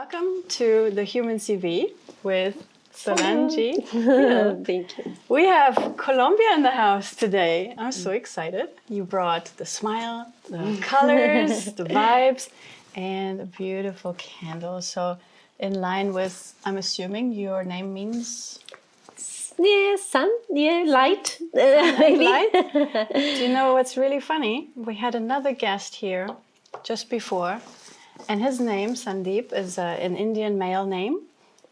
Welcome to the Human CV with Solangie Gil. Thank you. We have Colombia in the house today. I'm so excited. You brought the smile, the colors, the vibes, and a beautiful candle. So in line with, I'm assuming your name means? Yeah, sun, light, maybe. Light? Do you know what's really funny? We had another guest here just before, and his name, Sandeep, is an Indian male name.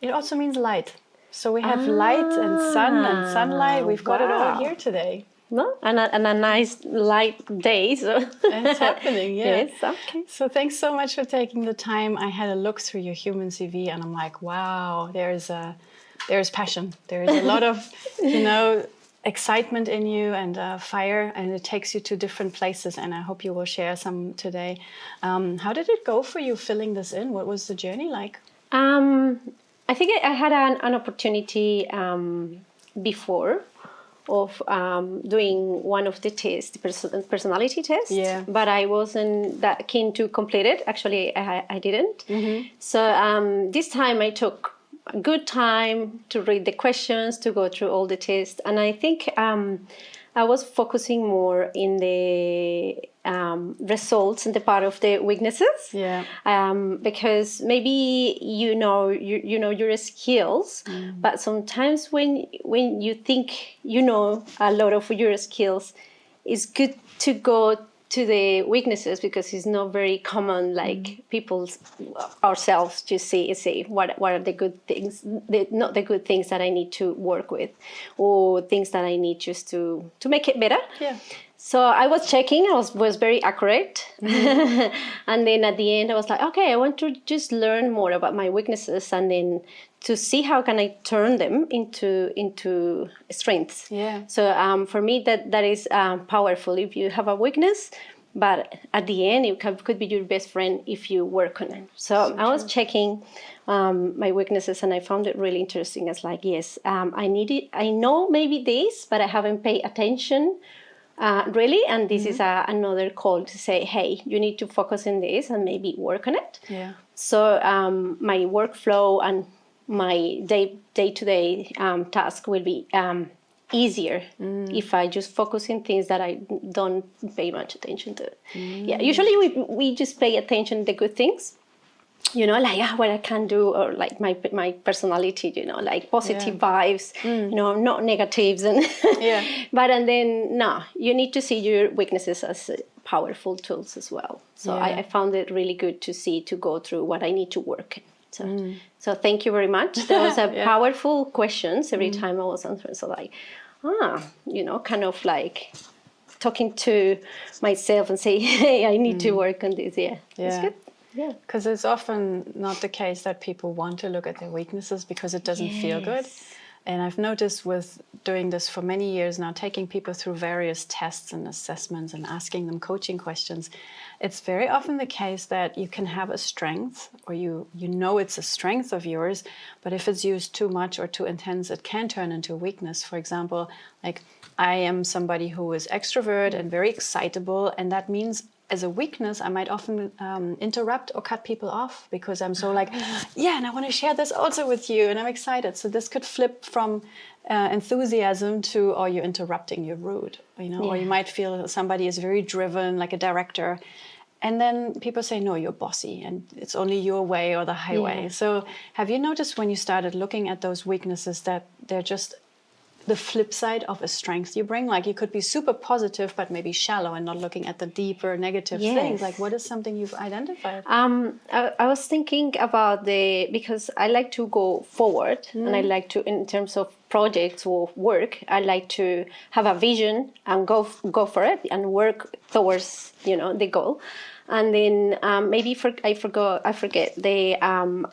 It also means light. So we have light and sun and sunlight. We've got it all here today. No, and a nice light day. So It's happening, yeah. Yes, okay. So thanks so much for taking the time. I had a look through your human CV, and I'm like, wow, there's passion. There is a lot of, excitement in you and fire, and it takes you to different places. And I hope you will share some today. How did it go for you filling this in? What was the journey like? I think I had an opportunity before of doing one of the tests, the personality test. Yeah. But I wasn't that keen to complete it. Actually, I didn't. Mm-hmm. So this time I took a good time to read the questions, to go through all the tests. And I think I was focusing more in the results and the part of the weaknesses. Yeah. Because maybe you know your skills, but sometimes when you think you know a lot of your skills, it's good to go to the weaknesses, because it's not very common, like people ourselves to say what are the good things, not the good things that I need to work with, or things that I need just to make it better. Yeah. So I was checking, I was very accurate. And then at the end I was like, okay, I want to just learn more about my weaknesses, and then to see how can I turn them into strengths. Yeah. So for me that is powerful if you have a weakness, but at the end it could be your best friend if you work on it. So I was checking my weaknesses, and I found it really interesting. It's like, yes, I know maybe this, but I haven't paid attention really, and this is another call to say, hey, you need to focus on this and maybe work on it. Yeah. So my workflow and my day-to-day task will be easier if I just focus on things that I don't pay much attention to. Yeah, usually we just pay attention to the good things, like what I can do, or like my personality, like positive vibes, not negatives, and and then no, you need to see your weaknesses as powerful tools as well. So I found it really good to go through what I need to work in. So thank you very much. There was powerful questions every time I was answering. So like, kind of like talking to myself and say, hey, I need to work on this. Yeah, it's good. Yeah, because it's often not the case that people want to look at their weaknesses because it doesn't feel good. And I've noticed with doing this for many years now, taking people through various tests and assessments and asking them coaching questions, it's very often the case that you can have a strength, or you know it's a strength of yours, but if it's used too much or too intense, it can turn into a weakness. For example, like I am somebody who is extrovert and very excitable, and that means as a weakness, I might often interrupt or cut people off because I'm so like, and I want to share this also with you, and I'm excited. So this could flip from enthusiasm to, oh, you're interrupting, you're rude, or you might feel somebody is very driven, like a director. And then people say, no, you're bossy and it's only your way or the highway. So have you noticed when you started looking at those weaknesses that they're just the flip side of a strength you bring? Like you could be super positive, but maybe shallow and not looking at the deeper negative things. Like what is something you've identified? I was thinking about because I like to go forward, and I like to, in terms of projects or work, I like to have a vision and go for it and work towards, the goal. And then maybe I forget the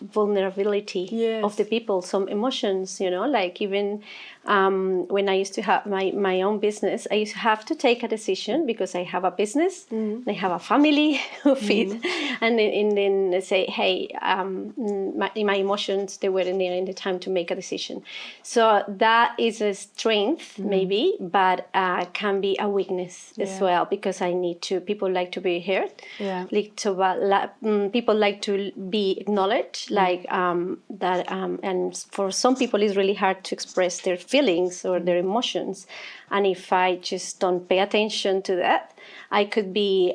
vulnerability of the people, some emotions, like even when I used to have my own business, I used to have to take a decision because I have a business, I have a family who feed, and then say, hey, my emotions, they weren't there in the time to make a decision. So that is a strength maybe, but can be a weakness as well, because people like to be heard. Yeah. People like to be acknowledged, like that, and for some people it's really hard to express their feelings or their emotions. And if I just don't pay attention to that, I could be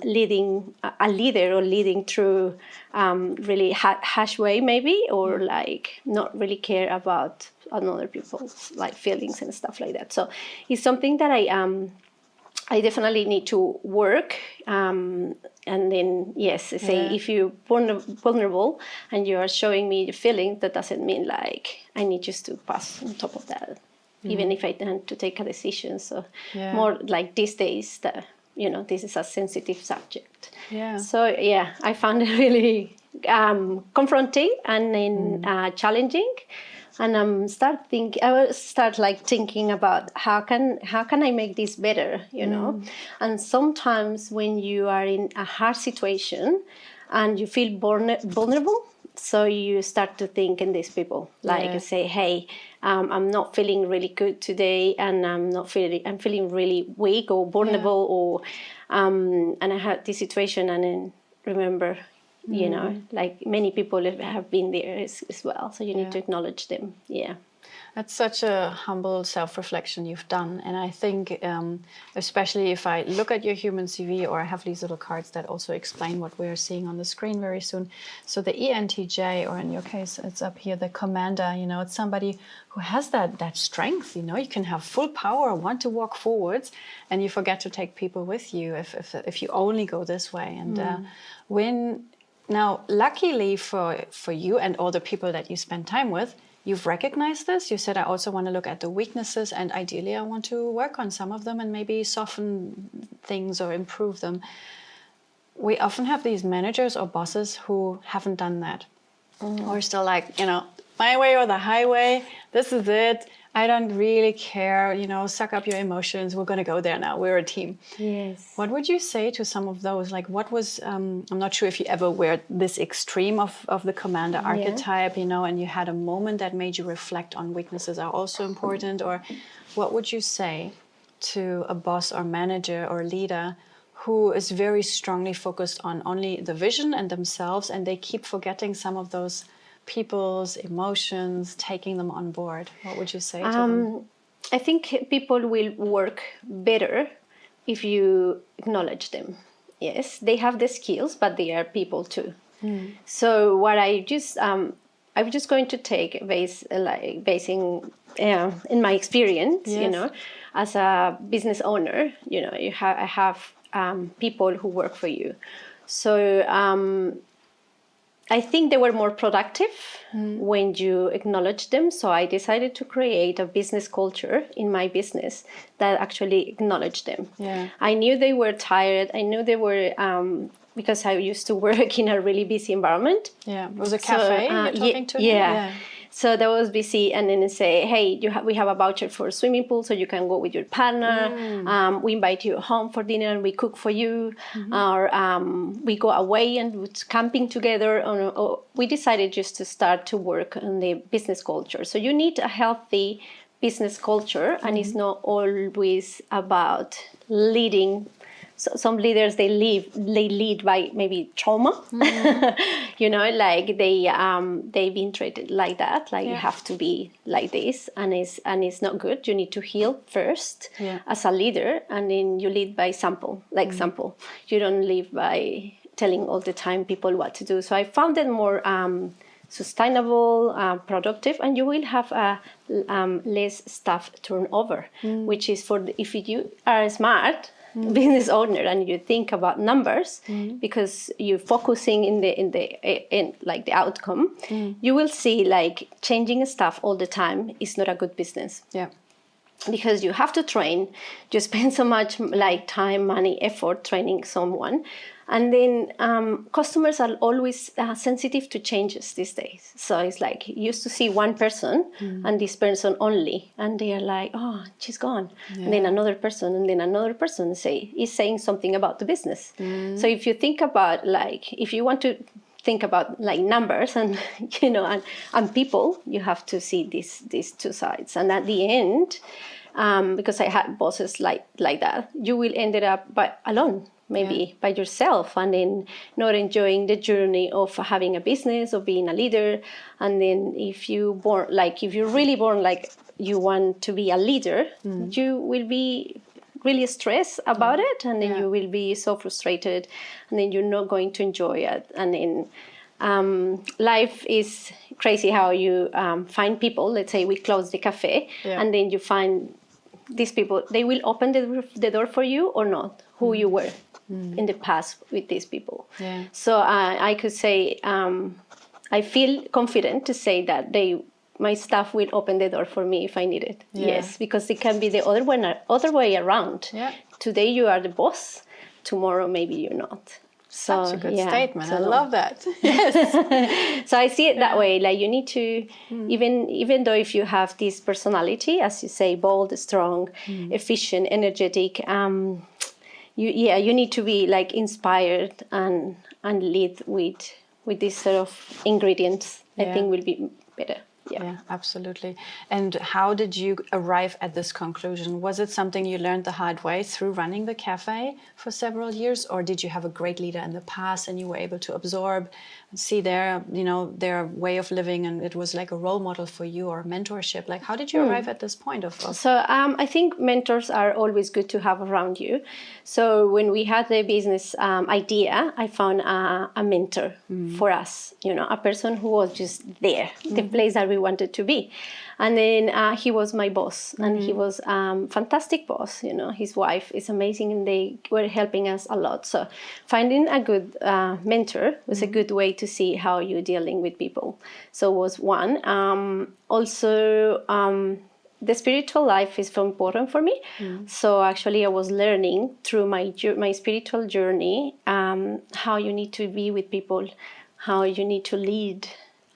leading a leader or leading through really harsh way maybe, or like not really care about other people's like feelings and stuff like that. So it's something that I definitely need to work. And then, yes, say if you're vulnerable and you are showing me your feelings, that doesn't mean like I need just to pass on top of that, even if I tend to take a decision. So more like these days that, this is a sensitive subject. Yeah. So yeah, I found it really confronting and then challenging. And I will start like thinking about how can I make this better, And sometimes when you are in a hard situation and you feel vulnerable, so you start to think in these people, like say, hey, I'm not feeling really good today, and I'm feeling really weak or vulnerable, or and I had this situation, and then remember. Like many people have been there as well. So you need to acknowledge them. Yeah. That's such a humble self-reflection you've done. And I think, especially if I look at your human CV, or I have these little cards that also explain what we're seeing on the screen very soon. So the ENTJ, or in your case, it's up here, the commander, it's somebody who has that strength, you can have full power, want to walk forwards, and you forget to take people with you if you only go this way. And Now, luckily for you and all the people that you spend time with, you've recognized this. You said, I also want to look at the weaknesses, and ideally I want to work on some of them and maybe soften things or improve them. We often have these managers or bosses who haven't done that. Or still like, my way or the highway, this is it. I don't really care, suck up your emotions. We're going to go there now. We're a team. Yes. What would you say to some of those? Like, what was, I'm not sure if you ever were this extreme of the commander archetype, and you had a moment that made you reflect on weaknesses are also important. Or what would you say to a boss or manager or leader who is very strongly focused on only the vision and themselves, and they keep forgetting some of those people's emotions, taking them on board? What would you say to them? I think people will work better if you acknowledge them. Yes, they have the skills, but they are people too. So what I'm just going to take basing in my experience, as a business owner, I have people who work for you. So I think they were more productive when you acknowledge them. So I decided to create a business culture in my business that actually acknowledged them. Yeah. I knew they were tired. I knew they were, because I used to work in a really busy environment. Yeah, it was a cafe you're talking to? Yeah. So that was busy, and then say, hey, we have a voucher for a swimming pool, so you can go with your partner. We invite you home for dinner, and we cook for you. Or we go away and camping together. Or we decided just to start to work on the business culture. So you need a healthy business culture, and it's not always about leading. So some leaders, they lead by maybe trauma, like they've been treated like that, like you have to be like this, and it's not good. You need to heal first as a leader, and then you lead by example. You don't lead by telling all the time people what to do. So I found it more sustainable, productive, and you will have less staff turnover, which is if you are smart business owner and you think about numbers, because you're focusing in the outcome, you will see like changing staff all the time is not a good business. Yeah. Because you have to train, you spend so much like time, money, effort training someone. And then customers are always sensitive to changes these days. So it's like you used to see one person and this person only, and they are like, oh, she's gone. Yeah. And then another person, and then another person is saying something about the business. So if you think about if you want to think about numbers and and people, you have to see these two sides. And at the end, because I had bosses like that, you will end up alone. maybe by yourself, and then not enjoying the journey of having a business or being a leader. And then if you're really born like you want to be a leader, you will be really stressed about it, and then you will be so frustrated, and then you're not going to enjoy it. And then life is crazy how you find people. Let's say we close the cafe, and then you find these people. They will open the door for you or not, who you were in the past with these people. So I could say I feel confident to say that my staff will open the door for me if I need it. Yes, because it can be the other way around. Today you are the boss, tomorrow maybe you're not. So, such a good statement. So I love that. Yes. So I see it that way. Like you need to, even though if you have this personality, as you say, bold, strong, efficient, energetic, you need to be like inspired and lead with these sort of ingredients. I think will be better. Yeah, absolutely. And how did you arrive at this conclusion? Was it something you learned the hard way through running the cafe for several years, or did you have a great leader in the past and you were able to absorb and see their way of living, and it was like a role model for you or mentorship? Like, how did you arrive at this point of? So I think mentors are always good to have around you. So when we had the business idea, I found a mentor for us. A person who was just there, the place that we wanted to be. And then he was my boss, and he was fantastic boss. His wife is amazing, and they were helping us a lot. So finding a good mentor was a good way to see how you're dealing with people. So was one. Also, the spiritual life is very important for me. So actually, I was learning through my spiritual journey how you need to be with people, how you need to lead.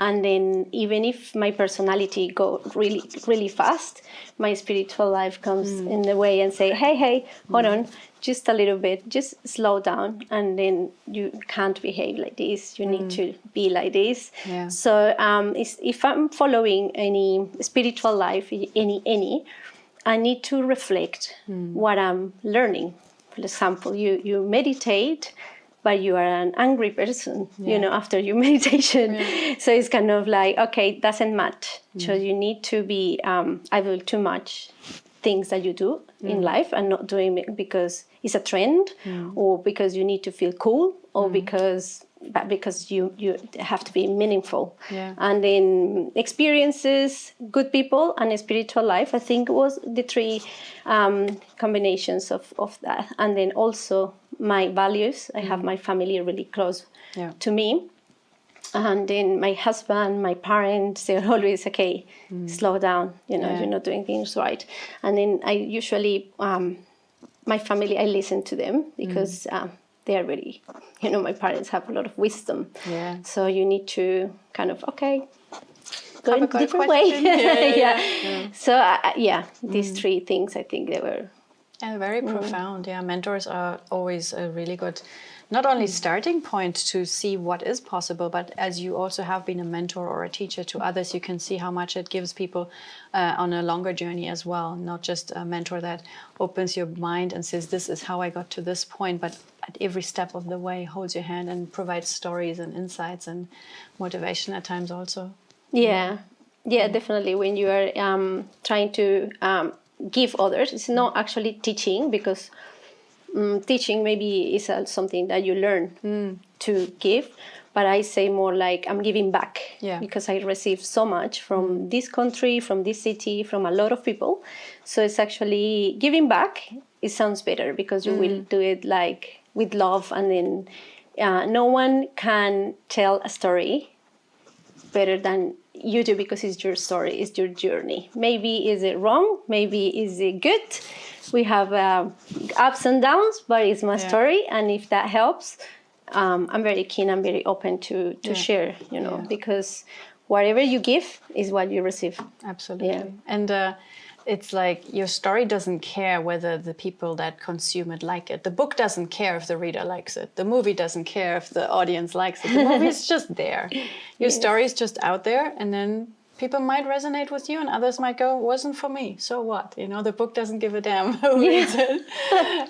And then even if my personality go really, really fast, my spiritual life comes in the way and say, hey, hold on, just a little bit, just slow down. And then you can't behave like this. You need to be like this. Yeah. So if I'm following any spiritual life, any, I need to reflect what I'm learning. For example, you meditate, but you are an angry person, after your meditation. Yeah. So it's kind of like, okay, it doesn't match. So you need to be able to match things that you do in life and not doing it because it's a trend or because you need to feel cool or because you have to be meaningful. Yeah. And then experiences, good people, and a spiritual life, I think was the three combinations of that. And then also my values. I have my family really close to me. And then my husband, my parents, they're always, okay, slow down, you're not doing things right. And then I usually, my family, I listen to them because they are really, my parents have a lot of wisdom. Yeah. So you need to kind of, okay, go in a different way. Yeah. So, these three things, I think they were. Yeah, very profound. Yeah, mentors are always a really good, not only starting point to see what is possible, but as you also have been a mentor or a teacher to others, you can see how much it gives people on a longer journey as well. Not just a mentor that opens your mind and says, this is how I got to this point, but at every step of the way holds your hand and provides stories and insights and motivation at times also. Yeah, definitely. When you are trying to give others, it's not actually teaching, because teaching maybe is something that you learn to give, but I say more like I'm giving back, because I receive so much from this country, from this city, from a lot of people. So it's actually giving back. It sounds better because you will do it like with love, and then no one can tell a story better than you do, because it's your story, it's your journey. Maybe is it wrong, maybe is it good. We have ups and downs, but it's my story, and if that helps, I'm very keen, I'm very open to share, because whatever you give is what you receive. Absolutely. Yeah. And it's like your story doesn't care whether the people that consume it like it. The book doesn't care if the reader likes it. The movie doesn't care if the audience likes it. The movie is just there. Your story is just out there, and then people might resonate with you and others might go, wasn't for me. So what? You know, the book doesn't give a damn who reads it.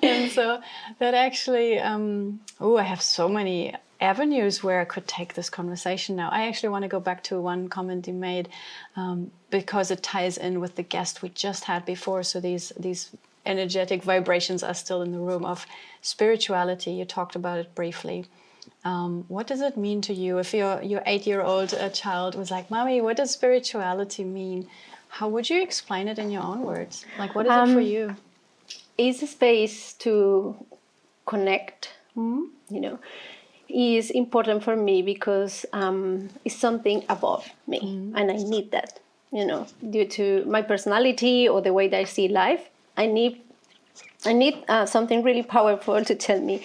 And so that actually, I have so many avenues where I could take this conversation now. I actually want to go back to one comment you made because it ties in with the guest we just had before. So these energetic vibrations are still in the room of spirituality. You talked about it briefly. What does it mean to you? If your 8-year-old child was like, "Mommy, what does spirituality mean?" How would you explain it in your own words? Like, what is it for you? It's a space to connect, you know, is important for me because it's something above me, and I need that, you know, due to my personality or the way that I see life. I need something really powerful to tell me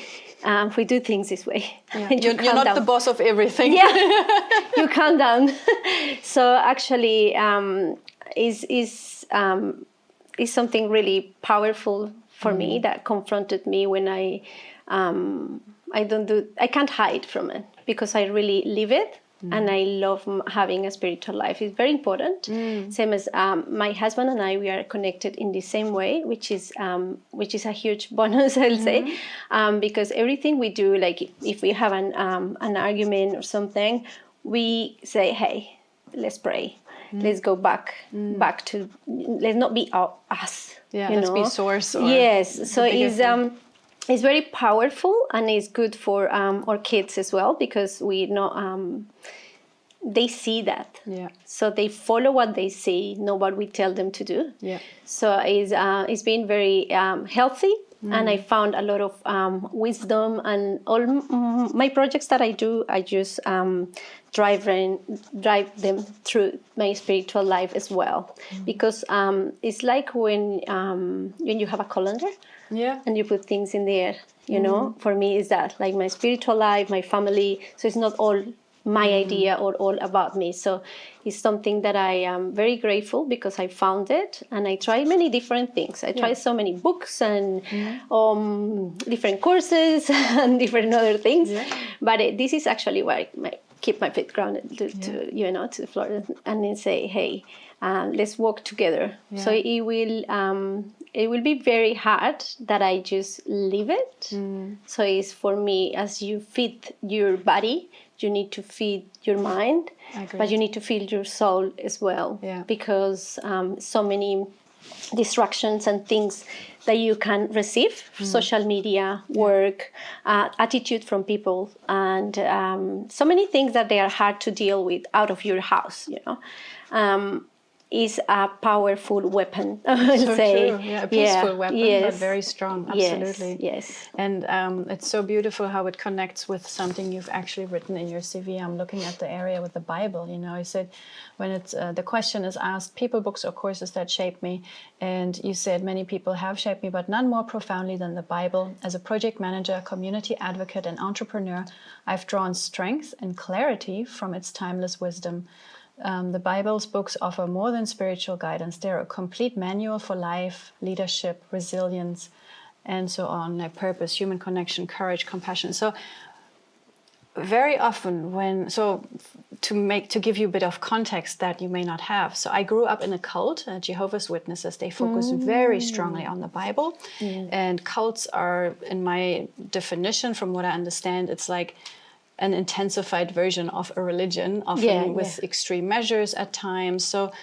we do things this way. Yeah. You're not the boss of everything. Yeah, you calm down. So actually, is something really powerful for me that confronted me when I can't hide from it because I really live it. And I love having a spiritual life. It's very important. Same as my husband and I, we are connected in the same way, which is a huge bonus, I'll say, because everything we do, like if we have an argument or something, we say, "Hey, let's pray. Let's go back to. Let's not be us. Yeah, let's be source." Or yes. So it's very powerful and it's good for our kids as well because we know they see that. Yeah. So they follow what they see, not what we tell them to do. Yeah. So it's been very healthy, and I found a lot of wisdom, and all my projects that I do, I just drive them through my spiritual life as well, because it's like when you have a calendar. Yeah. And you put things in there, you know. For me, is that like my spiritual life, my family. So it's not all my idea or all about me. So it's something that I am very grateful because I found it, and I tried many different things. I tried so many books and different courses and different other things. Yeah. But this is actually where I keep my feet grounded to the floor and then say, "Hey, let's walk together." Yeah. So it will be very hard that I just leave it. So it's for me, as you feed your body, you need to feed your mind, but you need to feed your soul as well. Yeah. Because so many distractions and things that you can receive, social media, work, attitude from people, and so many things that they are hard to deal with out of your house, you know. Is a powerful weapon, I would say. True. Yeah, a peaceful weapon, but very strong. Absolutely. Yes. And it's so beautiful how it connects with something you've actually written in your CV. I'm looking at the area with the Bible. You know, you said when it's the question is asked, people, books, or courses that shape me, and you said many people have shaped me, but none more profoundly than the Bible. As a project manager, community advocate, and entrepreneur, I've drawn strength and clarity from its timeless wisdom. The Bible's books offer more than spiritual guidance. They're a complete manual for life, leadership, resilience, and so on, like purpose, human connection, courage, compassion. So very often to give you a bit of context that you may not have. So I grew up in a cult, Jehovah's Witnesses. They focus very strongly on the Bible. And cults are, in my definition, from what I understand, it's like an intensified version of a religion, often with extreme measures at times. So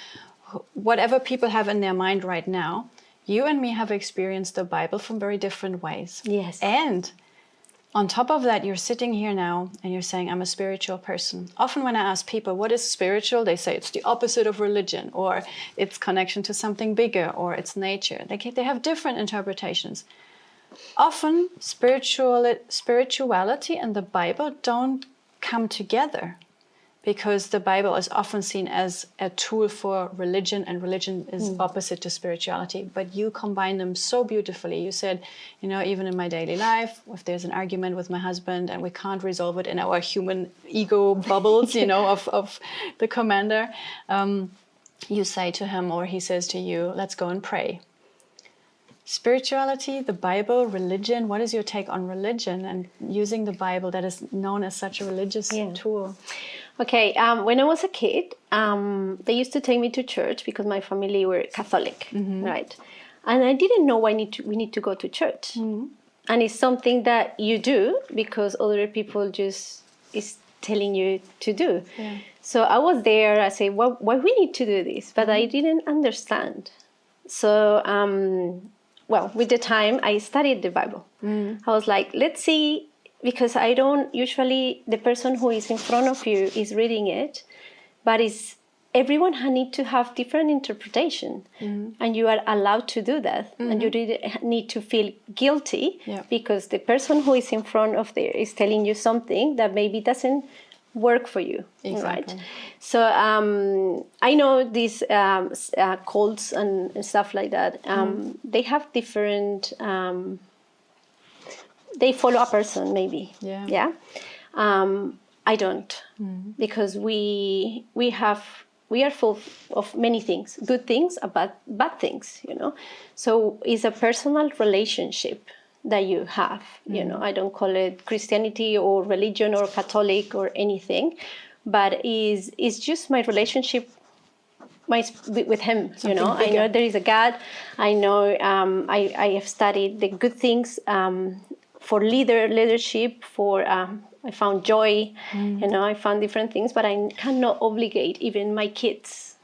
whatever people have in their mind right now, you and me have experienced the Bible from very different ways. Yes. And on top of that, you're sitting here now and you're saying, I'm a spiritual person. Often when I ask people, what is spiritual? They say it's the opposite of religion, or it's connection to something bigger, or it's nature. They have different interpretations. Often spirituality and the Bible don't come together because the Bible is often seen as a tool for religion, and religion is opposite to spirituality. But you combine them so beautifully. You said, you know, even in my daily life, if there's an argument with my husband and we can't resolve it in our human ego bubbles, you know, of the commander, you say to him, or he says to you, let's go and pray. Spirituality, the Bible, religion, what is your take on religion and using the Bible that is known as such a religious tool? Okay, when I was a kid, they used to take me to church because my family were Catholic, right? And I didn't know we need to go to church. And it's something that you do because other people just is telling you to do. Yeah. So I was there, I say, well, why we need to do this? But I didn't understand. So, well, with the time, I studied the Bible. I was like, let's see, because I don't usually, the person who is in front of you is reading it, but everyone need to have different interpretation, and you are allowed to do that, and you didn't need to feel guilty because the person who is in front of there is telling you something that maybe doesn't work for you, right? So I know these cults and stuff like that. They have different. They follow a person, maybe. Yeah. I don't, because we are full of many things, good things, but bad things. So it's a personal relationship that you have. I don't call it Christianity or religion or Catholic or anything, but it's just my relationship with him. Something I bigger. know there is a God. I know I have studied the good things for leadership, for I found joy. I found different things, but I cannot obligate even my kids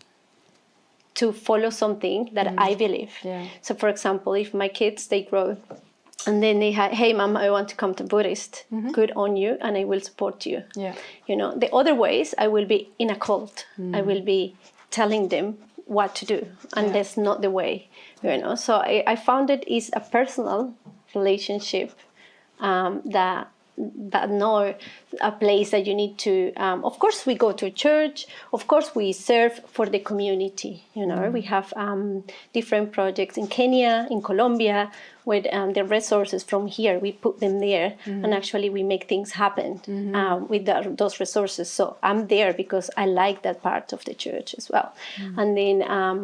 to follow something that I believe. So for example, if my kids, they grow and then they hey mom, I want to come to Buddhist, good on you, and I will support you. The other ways, I will be in a cult. I will be telling them what to do, and that's not the way. So I found it is a personal relationship that know a place that you need to. Of course, we go to church. Of course, we serve for the community. We have different projects in Kenya, in Colombia, with the resources from here. We put them there, and actually we make things happen with those resources. So I'm there because I like that part of the church as well. And then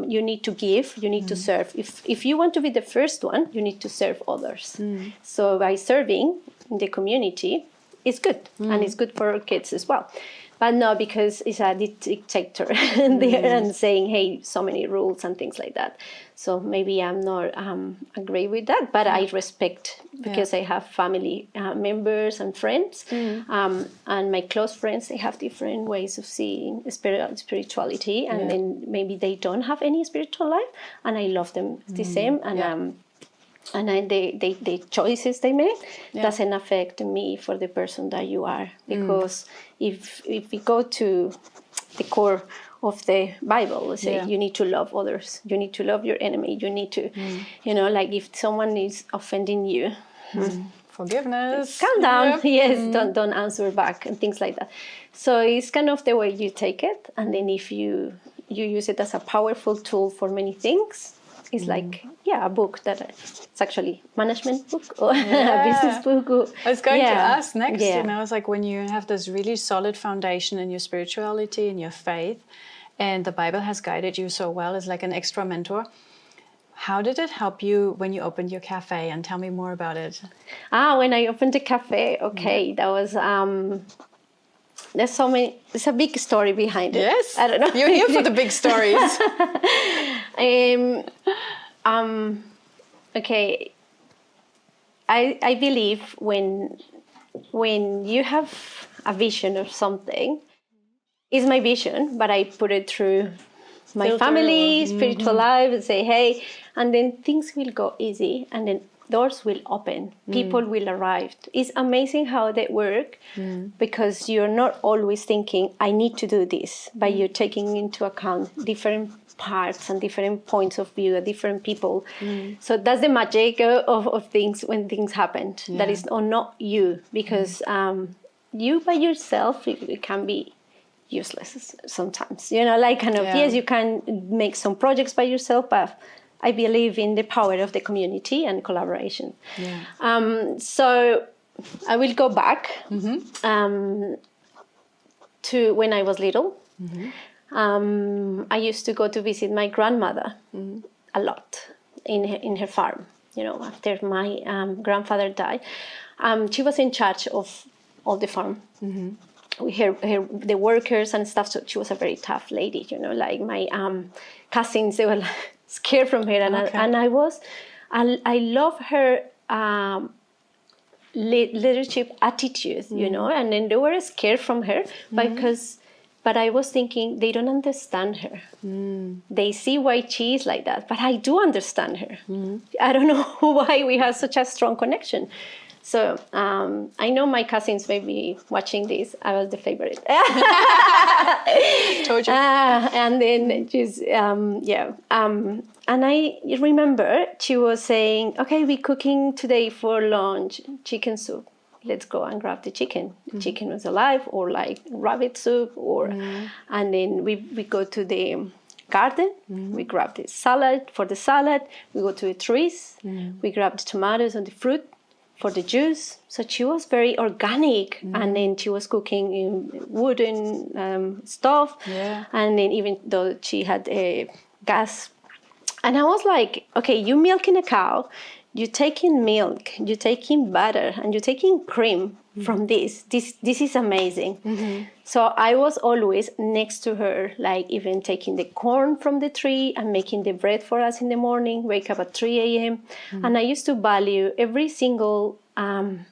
you need to give, you need to serve. If you want to be the first one, you need to serve others. So by serving in the community, it's good, and it's good for our kids as well. But no, because it's a dictator there and saying, hey, so many rules and things like that. So maybe I'm not agree with that, but I respect, because I have family members and friends, and my close friends, they have different ways of seeing spirituality, and then maybe they don't have any spiritual life, and I love them the same, and the choices they make doesn't affect me for the person that you are, because if we go to the core of the Bible, let's say you need to love others, you need to love your enemy, you need to, like if someone is offending you, forgiveness, calm down, don't answer back and things like that. So it's kind of the way you take it, and then if you use it as a powerful tool for many things. It's like, a book that it's actually management book or a business book. Or, I was going to ask next, it's like when you have this really solid foundation in your spirituality and your faith, and the Bible has guided you so well as like an extra mentor. How did it help you when you opened your cafe? And tell me more about it. When I opened the cafe, that was... there's so many. There's a big story behind it. Yes, I don't know. You're here for the big stories. Okay. I believe when you have a vision of something, it's my vision, but I put it through my family, spiritual life, and say, hey, and then things will go easy, and then doors will open, people will arrive. It's amazing how they work, because you're not always thinking, I need to do this, but you're taking into account different parts and different points of view, different people. So that's the magic of things when things happen. That is not you, because you by yourself, it can be useless sometimes. Yes, you can make some projects by yourself, but I believe in the power of the community and collaboration. So I will go back to when I was little. I used to go to visit my grandmother a lot in her farm. After my grandfather died, she was in charge of all the farm. the workers and stuff. So she was a very tough lady, you know, like my cousins, they were like, scared from her. And I love her leadership attitude, you know, and then they were scared from her but I was thinking, they don't understand her. They see why she is like that, but I do understand her. I don't know why we have such a strong connection. So I know my cousins may be watching this. I was the favorite. Told you. And then she's, and I remember she was saying, okay, we're cooking today for lunch, chicken soup. Let's go and grab the chicken. The chicken was alive, or like rabbit soup, or and then we go to the garden. We grab the salad for the salad. We go to the trees. We grab the tomatoes and the fruit for the juice. So she was very organic, and then she was cooking in wooden stove, and then even though she had a gas, and I was like, okay, you milking a cow, you're taking milk, you're taking butter, and you're taking cream from this is amazing. So I was always next to her, like even taking the corn from the tree and making the bread for us in the morning, wake up at 3 a.m. And I used to value every single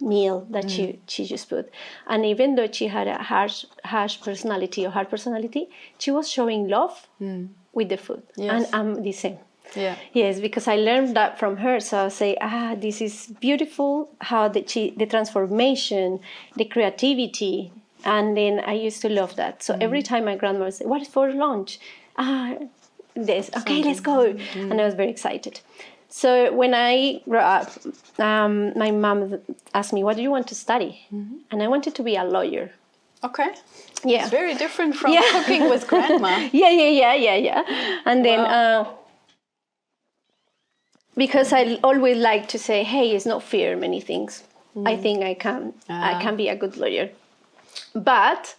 meal that she just put. And even though she had a harsh personality or hard personality, she was showing love with the food. And I'm the same. Yeah. Yes, because I learned that from her. So I say, this is beautiful, how the transformation, the creativity. And then I used to love that. So every time my grandmother said, what is for lunch? This, okay, let's go. And I was very excited. So when I grew up, my mom asked me, what do you want to study? And I wanted to be a lawyer. Okay. Yeah. It's very different from cooking with grandma. Yeah. And then... because I always like to say, hey, it's not fear many things. I think I can be a good lawyer. But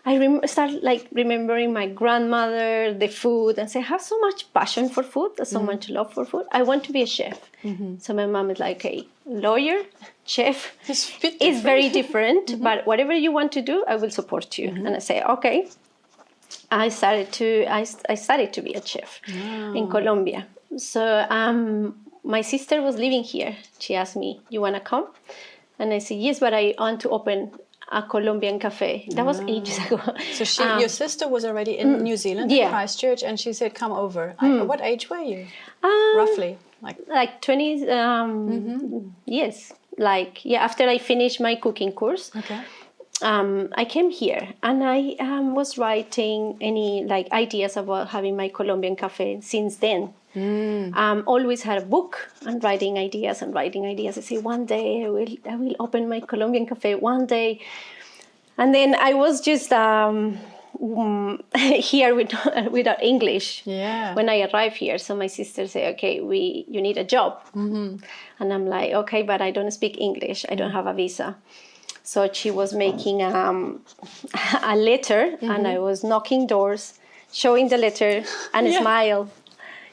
I started like remembering my grandmother, the food, and say, I have so much passion for food, so much love for food. I want to be a chef. So my mom is like, okay, lawyer, chef is very different, but whatever you want to do, I will support you. And I say, okay. I started to be a chef in Colombia. So my sister was living here. She asked me, you want to come? And I said, yes, but I want to open a Colombian cafe. That was ages ago. So your sister was already in New Zealand, in Christchurch, and she said, come over. What age were you, roughly? Like 20, yes. Like, after I finished my cooking course. Okay. I came here and I was writing any like ideas about having my Colombian cafe since then. Always had a book and writing ideas. I say one day I will open my Colombian cafe one day. And then I was just here without English when I arrived here. So my sister said, okay, you need a job. And I'm like, okay, but I don't speak English. I don't have a visa. So she was making a letter, and I was knocking doors, showing the letter, and smile,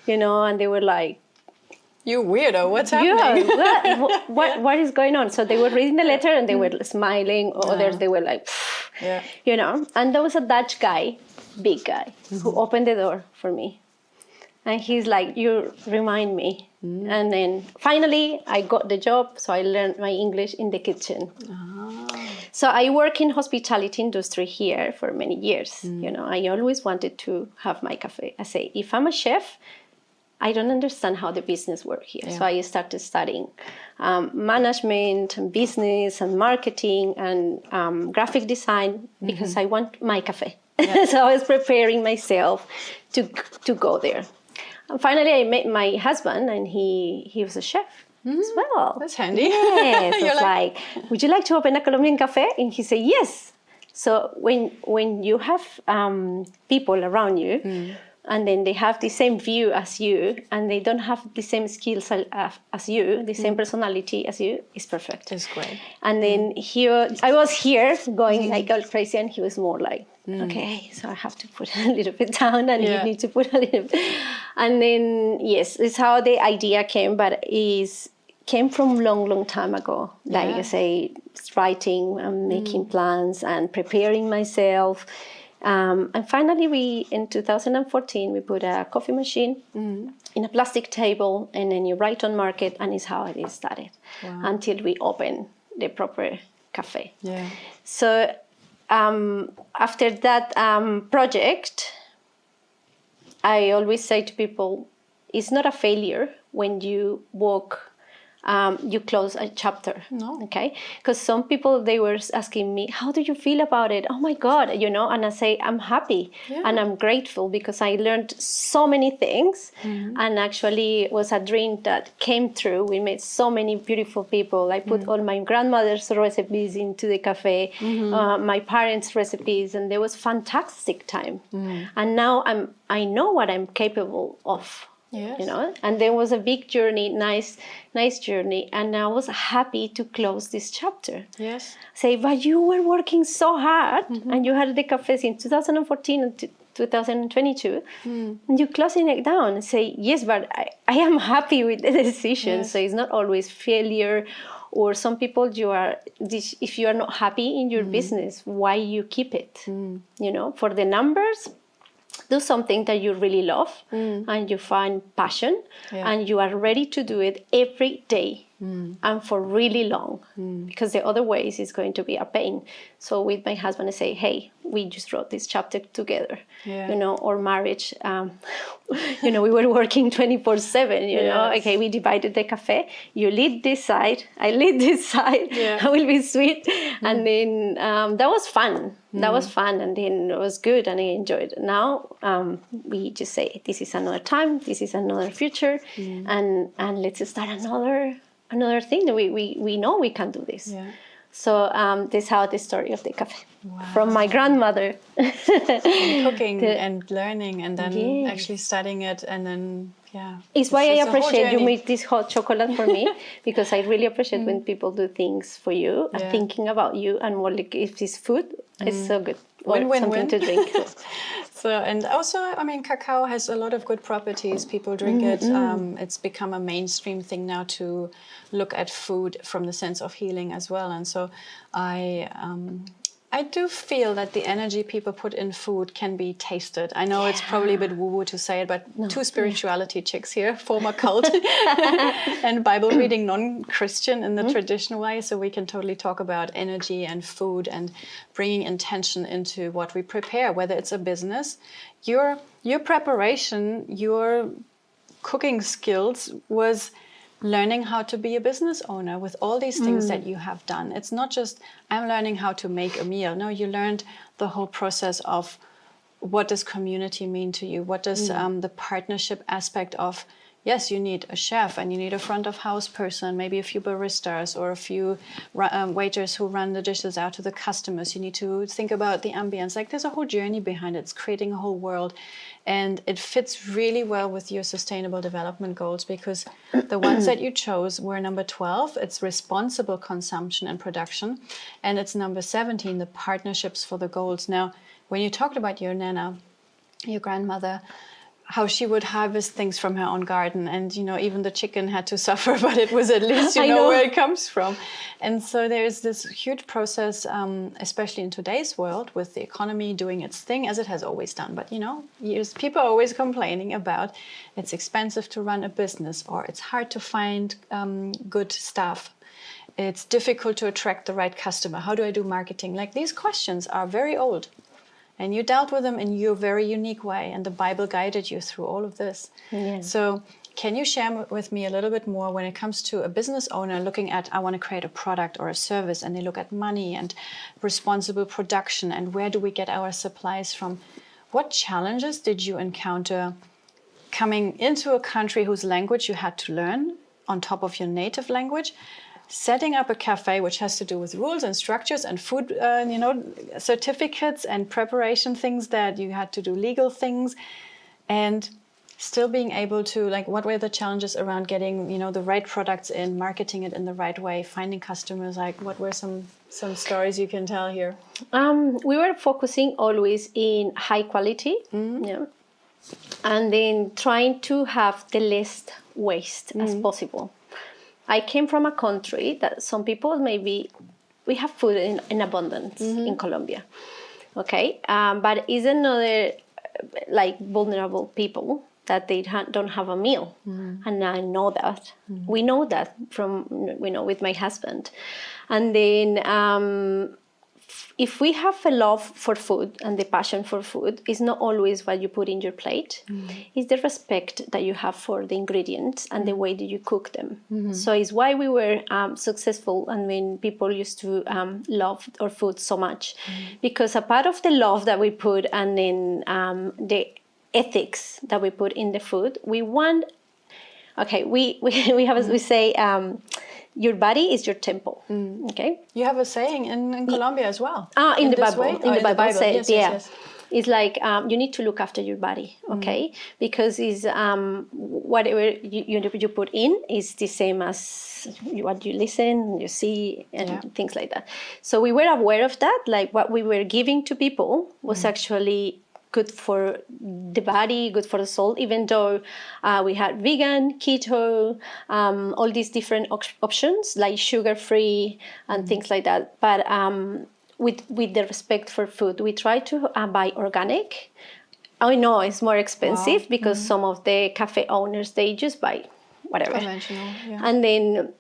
and they were like, you weirdo, what's happening? What is going on? So they were reading the letter, and they were smiling. Others, they were like, And there was a Dutch guy, big guy, who opened the door for me. And he's like, you remind me. And then finally I got the job, so I learned my English in the kitchen. So I work in hospitality industry here for many years. I always wanted to have my cafe. I say, if I'm a chef, I don't understand how the business works here. So I started studying management and business and marketing and graphic design because I want my cafe. So I was preparing myself to go there. And finally, I met my husband, and he was a chef as well. That's handy. Yes, I was like, would you like to open a Colombian cafe? And he said, yes. So when you have people around you, and then they have the same view as you, and they don't have the same skills as you, the same personality as you, it's perfect. That's great. And then I was here going like all crazy, and he was more like, okay, so I have to put a little bit down, and you need to put a little bit. And then, yes, it's how the idea came, but is came from long time ago. Like I say, writing and making plans and preparing myself. And finally, in 2014, we put a coffee machine in a plastic table, and then you write on market, and it's how it started until we open the proper cafe. Yeah. So after that project, I always say to people, it's not a failure when you you close a chapter. No. Okay? Because some people, they were asking me, how do you feel about it? Oh my God, and I say, I'm happy and I'm grateful because I learned so many things. And actually it was a dream that came true. We met so many beautiful people. I put all my grandmother's recipes into the cafe, my parents' recipes, and there was fantastic time. And now I know what I'm capable of. Yes. And there was a big journey, nice journey, and I was happy to close this chapter. Yes. Say, but you were working so hard, and you had the cafes in 2014 and 2022, and you're closing it down. Say, yes, but I am happy with the decision. Yes. So it's not always failure, or some people if you are not happy in your business, why you keep it? For the numbers. Do something that you really love and you find passion and you are ready to do it every day and for really long because the other ways is going to be a pain. So with my husband, I say, hey, we just wrote this chapter together, or marriage. We were working 24/7, okay, we divided the cafe. You lead this side, I lead this side, I will be sweet. And then that was fun. That was fun, and then it was good, and I enjoyed it. Now we just say, this is another time, this is another future, and let's start another thing that we know we can do this. Yeah. So this is how the story of the cafe. Wow. From my grandmother. And cooking and learning, and then actually studying it, and then It's why I appreciate you make this hot chocolate for me, because I really appreciate when people do things for you and thinking about you, and more like if it's food, it's so good. Or something to drink. So, and also, I mean, cacao has a lot of good properties. People drink it. It's become a mainstream thing now to look at food from the sense of healing as well. And so I do feel that the energy people put in food can be tasted. I know it's probably a bit woo-woo to say it, but two spirituality chicks here, former cult and Bible reading non-Christian in the traditional way. So we can totally talk about energy and food and bringing intention into what we prepare, whether it's a business. Your preparation, your cooking skills was learning how to be a business owner with all these things that you have done. It's not just, I'm learning how to make a meal. No, you learned the whole process of what does community mean to you? What does the partnership aspect of, yes, you need a chef and you need a front of house person, maybe a few baristas or a few waiters who run the dishes out to the customers. You need to think about the ambience. Like there's a whole journey behind it. It's creating a whole world. And it fits really well with your sustainable development goals, because the ones that you chose were number 12, it's responsible consumption and production. And it's number 17, the partnerships for the goals. Now, when you talked about your Nana, your grandmother, how she would harvest things from her own garden, and even the chicken had to suffer, but it was at least you know where it comes from. And so there's this huge process, especially in today's world, with the economy doing its thing as it has always done. But people are always complaining about it's expensive to run a business, or it's hard to find good staff. It's difficult to attract the right customer. How do I do marketing? Like these questions are very old. And you dealt with them in your very unique way, and the Bible guided you through all of this. Yeah. So can you share with me a little bit more when it comes to a business owner looking at, I want to create a product or a service, and they look at money and responsible production, and where do we get our supplies from? What challenges did you encounter coming into a country whose language you had to learn on top of your native language? Setting up a cafe, which has to do with rules and structures and food, certificates and preparation things that you had to do, legal things, and still being able to, what were the challenges around getting, the right products in, marketing it in the right way, finding customers? What were some stories you can tell here? We were focusing always in high quality, and then trying to have the least waste as possible. I came from a country that some people maybe, we have food in abundance in Colombia, okay? But is another, like, vulnerable people that they don't have a meal. And I know that. We know that from, with my husband. And then if we have a love for food and the passion for food, it's not always what you put in your plate. It's the respect that you have for the ingredients and the way that you cook them. So it's why we were successful, and when people used to love our food so much. Because a part of the love that we put, and then the ethics that we put in the food, we want, okay, we have, as we say, your body is your temple. Okay. You have a saying in Colombia as well. In the Bible. Way? In the Bible says, yes. It's like you need to look after your body, okay? Because it's whatever you put in is the same as what you listen, you see, and things like that. So we were aware of that. Like what we were giving to people was actually good for the body, good for the soul, even though we had vegan, keto, all these different options, like sugar-free and things like that. But with the respect for food, we try to buy organic. I know it's more expensive because some of the cafe owners, they just buy whatever. Conventional, And then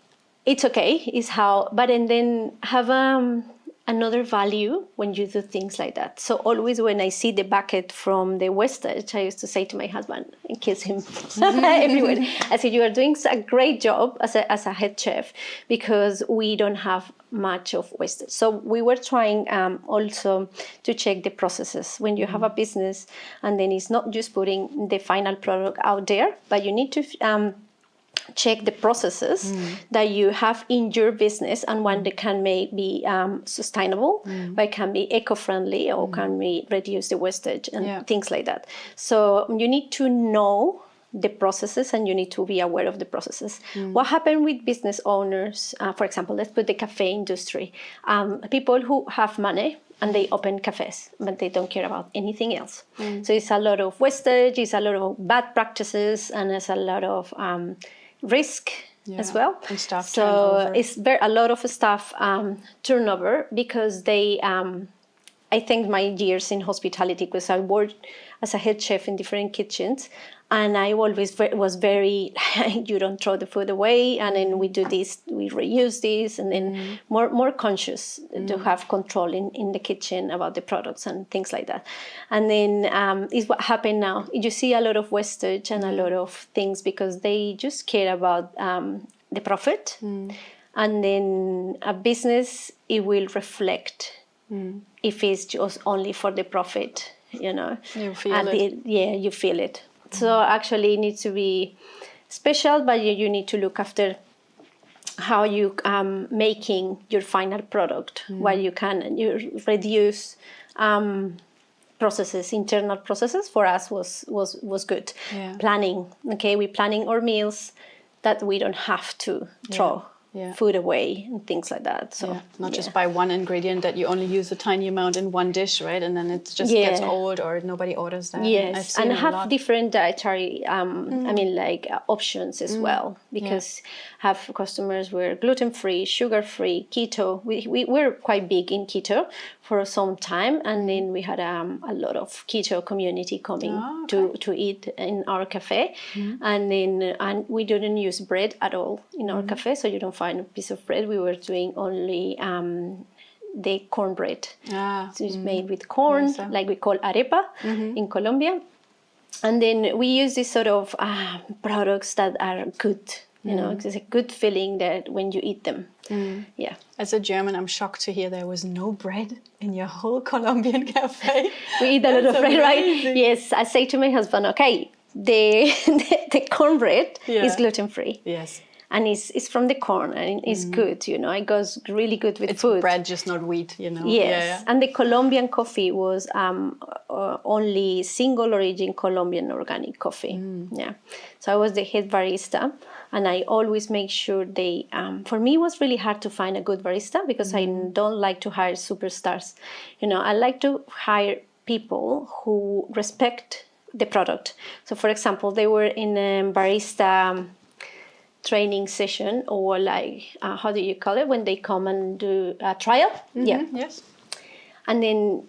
it's okay, is how, but and then have another value when you do things like that. So always when I see the bucket from the wastage, I used to say to my husband and kiss him everywhere. I said, you are doing a great job as a head chef, because we don't have much of wastage. So we were trying also to check the processes. When you have a business, and then it's not just putting the final product out there, but you need to check the processes that you have in your business, and one that can be sustainable, but can be eco-friendly, or can be reduce the wastage and things like that. So you need to know the processes, and you need to be aware of the processes. What happened with business owners, for example, let's put the cafe industry, people who have money and they open cafes, but they don't care about anything else. So it's a lot of wastage, it's a lot of bad practices, and it's a lot of risk as well. And staff so turnover. It's a lot of staff turnover, because they, I think my years in hospitality, because I worked as a head chef in different kitchens, and I always was very, you don't throw the food away, and then we do this, we reuse this, and then more conscious to have control in the kitchen about the products and things like that. And then is what happened now. You see a lot of wastage and a lot of things, because they just care about the profit. And then a business, it will reflect if it's just only for the profit, You feel it. You feel it. So actually it needs to be special, but you need to look after how you making your final product, while you reduce processes, internal processes. For us was good. Planning, okay, we planning our meals that we don't have to throw food away and things like that. So not just buy one ingredient that you only use a tiny amount in one dish, right? And then it just gets old, or nobody orders that. Yes, and have different dietary, options as well, because have customers were gluten-free, sugar-free, keto. We were quite big in keto for some time, and then we had a lot of keto community coming to eat in our cafe, and then we didn't use bread at all in our cafe, so you don't find a piece of bread. We were doing only the cornbread. So it's made with corn, like we call arepa in Colombia. And then we use these sort of products that are good. It's a good feeling that when you eat them. As a German, I'm shocked to hear there was no bread in your whole Colombian cafe. We eat a lot of bread, right? Yes, I say to my husband, okay, the cornbread is gluten-free. Yes. And it's from the corn, and it's good, it goes really good with food. It's bread, just not wheat, Yes, and the Colombian coffee was only single origin Colombian organic coffee. So I was the head barista, and I always make sure they, for me it was really hard to find a good barista, because I don't like to hire superstars. I like to hire people who respect the product. So for example, they were in a barista training session, or like, how do you call it, when they come and do a trial? Yeah. Yes. And then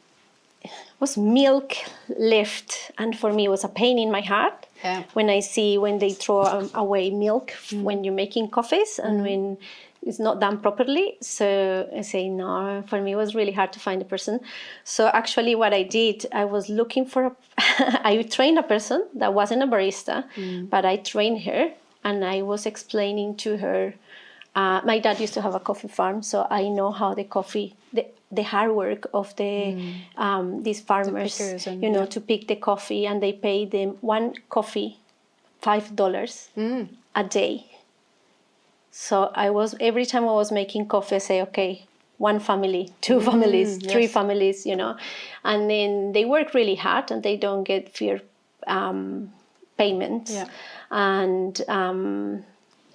was milk left, and for me it was a pain in my heart when I see when they throw away milk when you're making coffees and when it's not done properly. So I say no, for me it was really hard to find a person. So actually what I did, I was looking for I trained a person that wasn't a barista, but I trained her, and I was explaining to her, my dad used to have a coffee farm, so I know how the coffee, the hard work of these farmers, and, to pick the coffee, and they pay them one coffee $5 a day. So every time I was making coffee, I say, okay, one family, two families, three families, and then they work really hard and they don't get fair payments. Yeah. And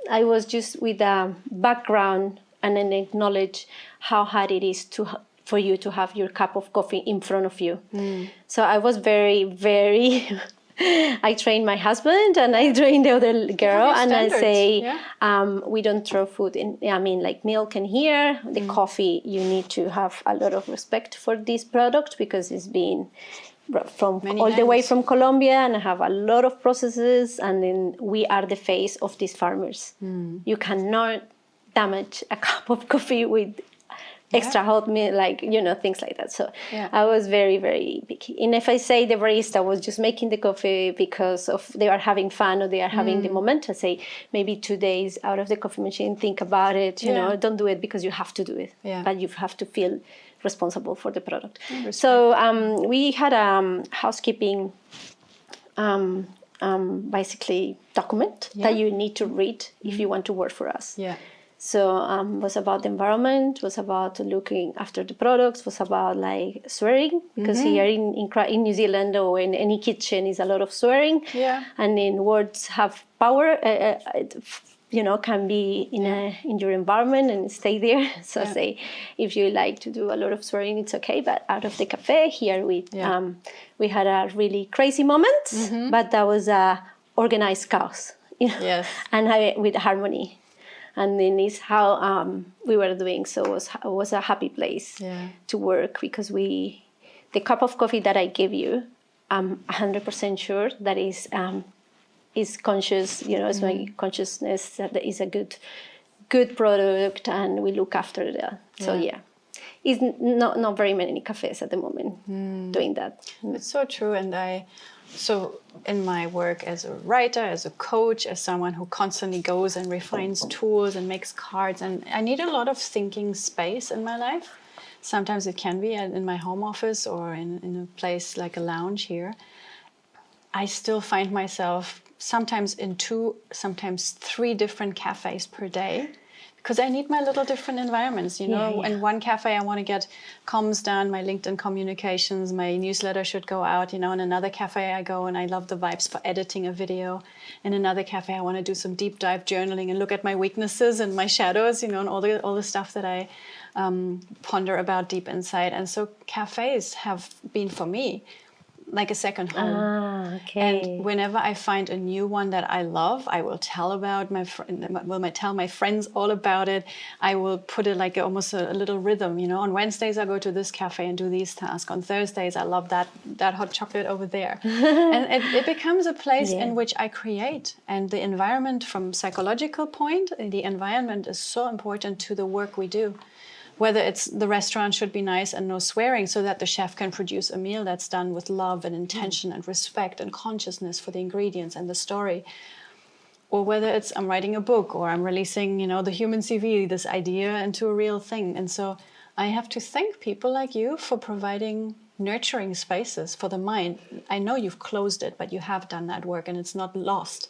I was just with a background and then acknowledge how hard it is for you to have your cup of coffee in front of you. So I was very, very, I trained my husband and I trained the other girl, and I say, we don't throw food in, like milk in here, the coffee, you need to have a lot of respect for this product because it's been from the way from Colombia, and I have a lot of processes, and then we are the face of these farmers. You cannot damage a cup of coffee with extra hot milk, things like that. So I was very, very picky. And if I say the barista was just making the coffee because of they are having fun or they are having the moment, I say maybe 2 days out of the coffee machine, think about it, don't do it because you have to do it, but you have to feel responsible for the product. So we had a housekeeping basically document that you need to read if you want to work for us. So was about the environment, was about looking after the products, was about like swearing, because here in New Zealand or in any kitchen is a lot of swearing, and then words have power. Can be in your environment and stay there. So I say, if you like to do a lot of swearing, it's okay. But out of the cafe here, we had a really crazy moment, but that was a organized chaos, and with harmony. And then it's how we were doing. So it was a happy place to work, because the cup of coffee that I give you, I'm 100% sure that is conscious. It's my consciousness that is a good product, and we look after that. So it's not very many cafes at the moment doing that. It's so true, and So in my work as a writer, as a coach, as someone who constantly goes and refines tools and makes cards, and I need a lot of thinking space in my life. Sometimes it can be in my home office or in a place like a lounge here. I still find myself sometimes in 2, sometimes 3 different cafes per day, because I need my little different environments, In one cafe, I want to get comms done, my LinkedIn communications, my newsletter should go out, In another cafe, I go and I love the vibes for editing a video. In another cafe, I want to do some deep dive journaling and look at my weaknesses and my shadows, and all the stuff that I ponder about deep inside. And so cafes have been for me like a second home. Okay. And whenever I find a new one that I love, I will tell about tell my friends all about it. I will put it like almost a little rhythm, On Wednesdays, I go to this cafe and do these tasks. On Thursdays, I love that hot chocolate over there. And it becomes a place in which I create. And the environment, from psychological point, the environment is so important to the work we do. Whether it's the restaurant should be nice and no swearing, so that the chef can produce a meal that's done with love and intention and respect and consciousness for the ingredients and the story. Or whether it's I'm writing a book or I'm releasing, the human CV, this idea into a real thing. And so I have to thank people like you for providing nurturing spaces for the mind. I know you've closed it, but you have done that work and it's not lost.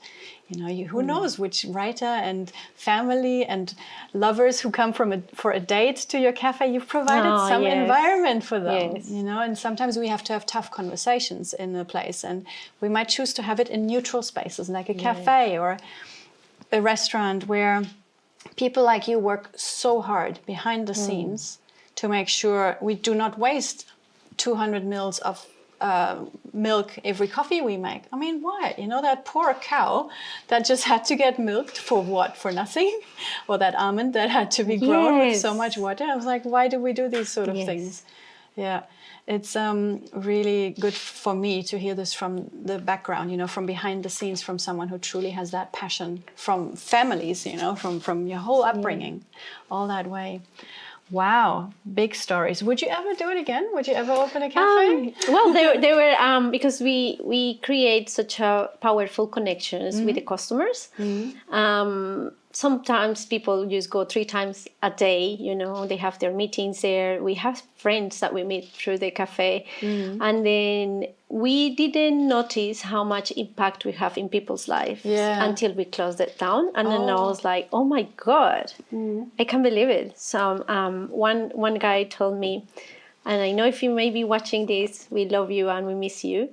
Who knows which writer and family and lovers who come for a date to your cafe, you've provided some environment for them, and sometimes we have to have tough conversations in a place, and we might choose to have it in neutral spaces like a cafe or a restaurant, where people like you work so hard behind the scenes to make sure we do not waste 200 mils of milk every coffee we make. I mean, why? You know, that poor cow that just had to get milked for what? For nothing? Or that almond that had to be grown with so much water. I was like, why do we do these sort of things? Yeah. It's really good for me to hear this from the background, you know, from behind the scenes, from someone who truly has that passion, from families, you know, from your whole upbringing, all that way. Wow, big stories. Would you ever do it again? Would you ever open a cafe? Well, they were because we create such a powerful connections with the customers. Sometimes people just go 3 times a day, you know, they have their meetings there. We have friends that we meet through the cafe. And then we didn't notice how much impact we have in people's lives until we closed it down. And then I was like, oh my God, I can't believe it. So one guy told me, and I know if you may be watching this, we love you and we miss you.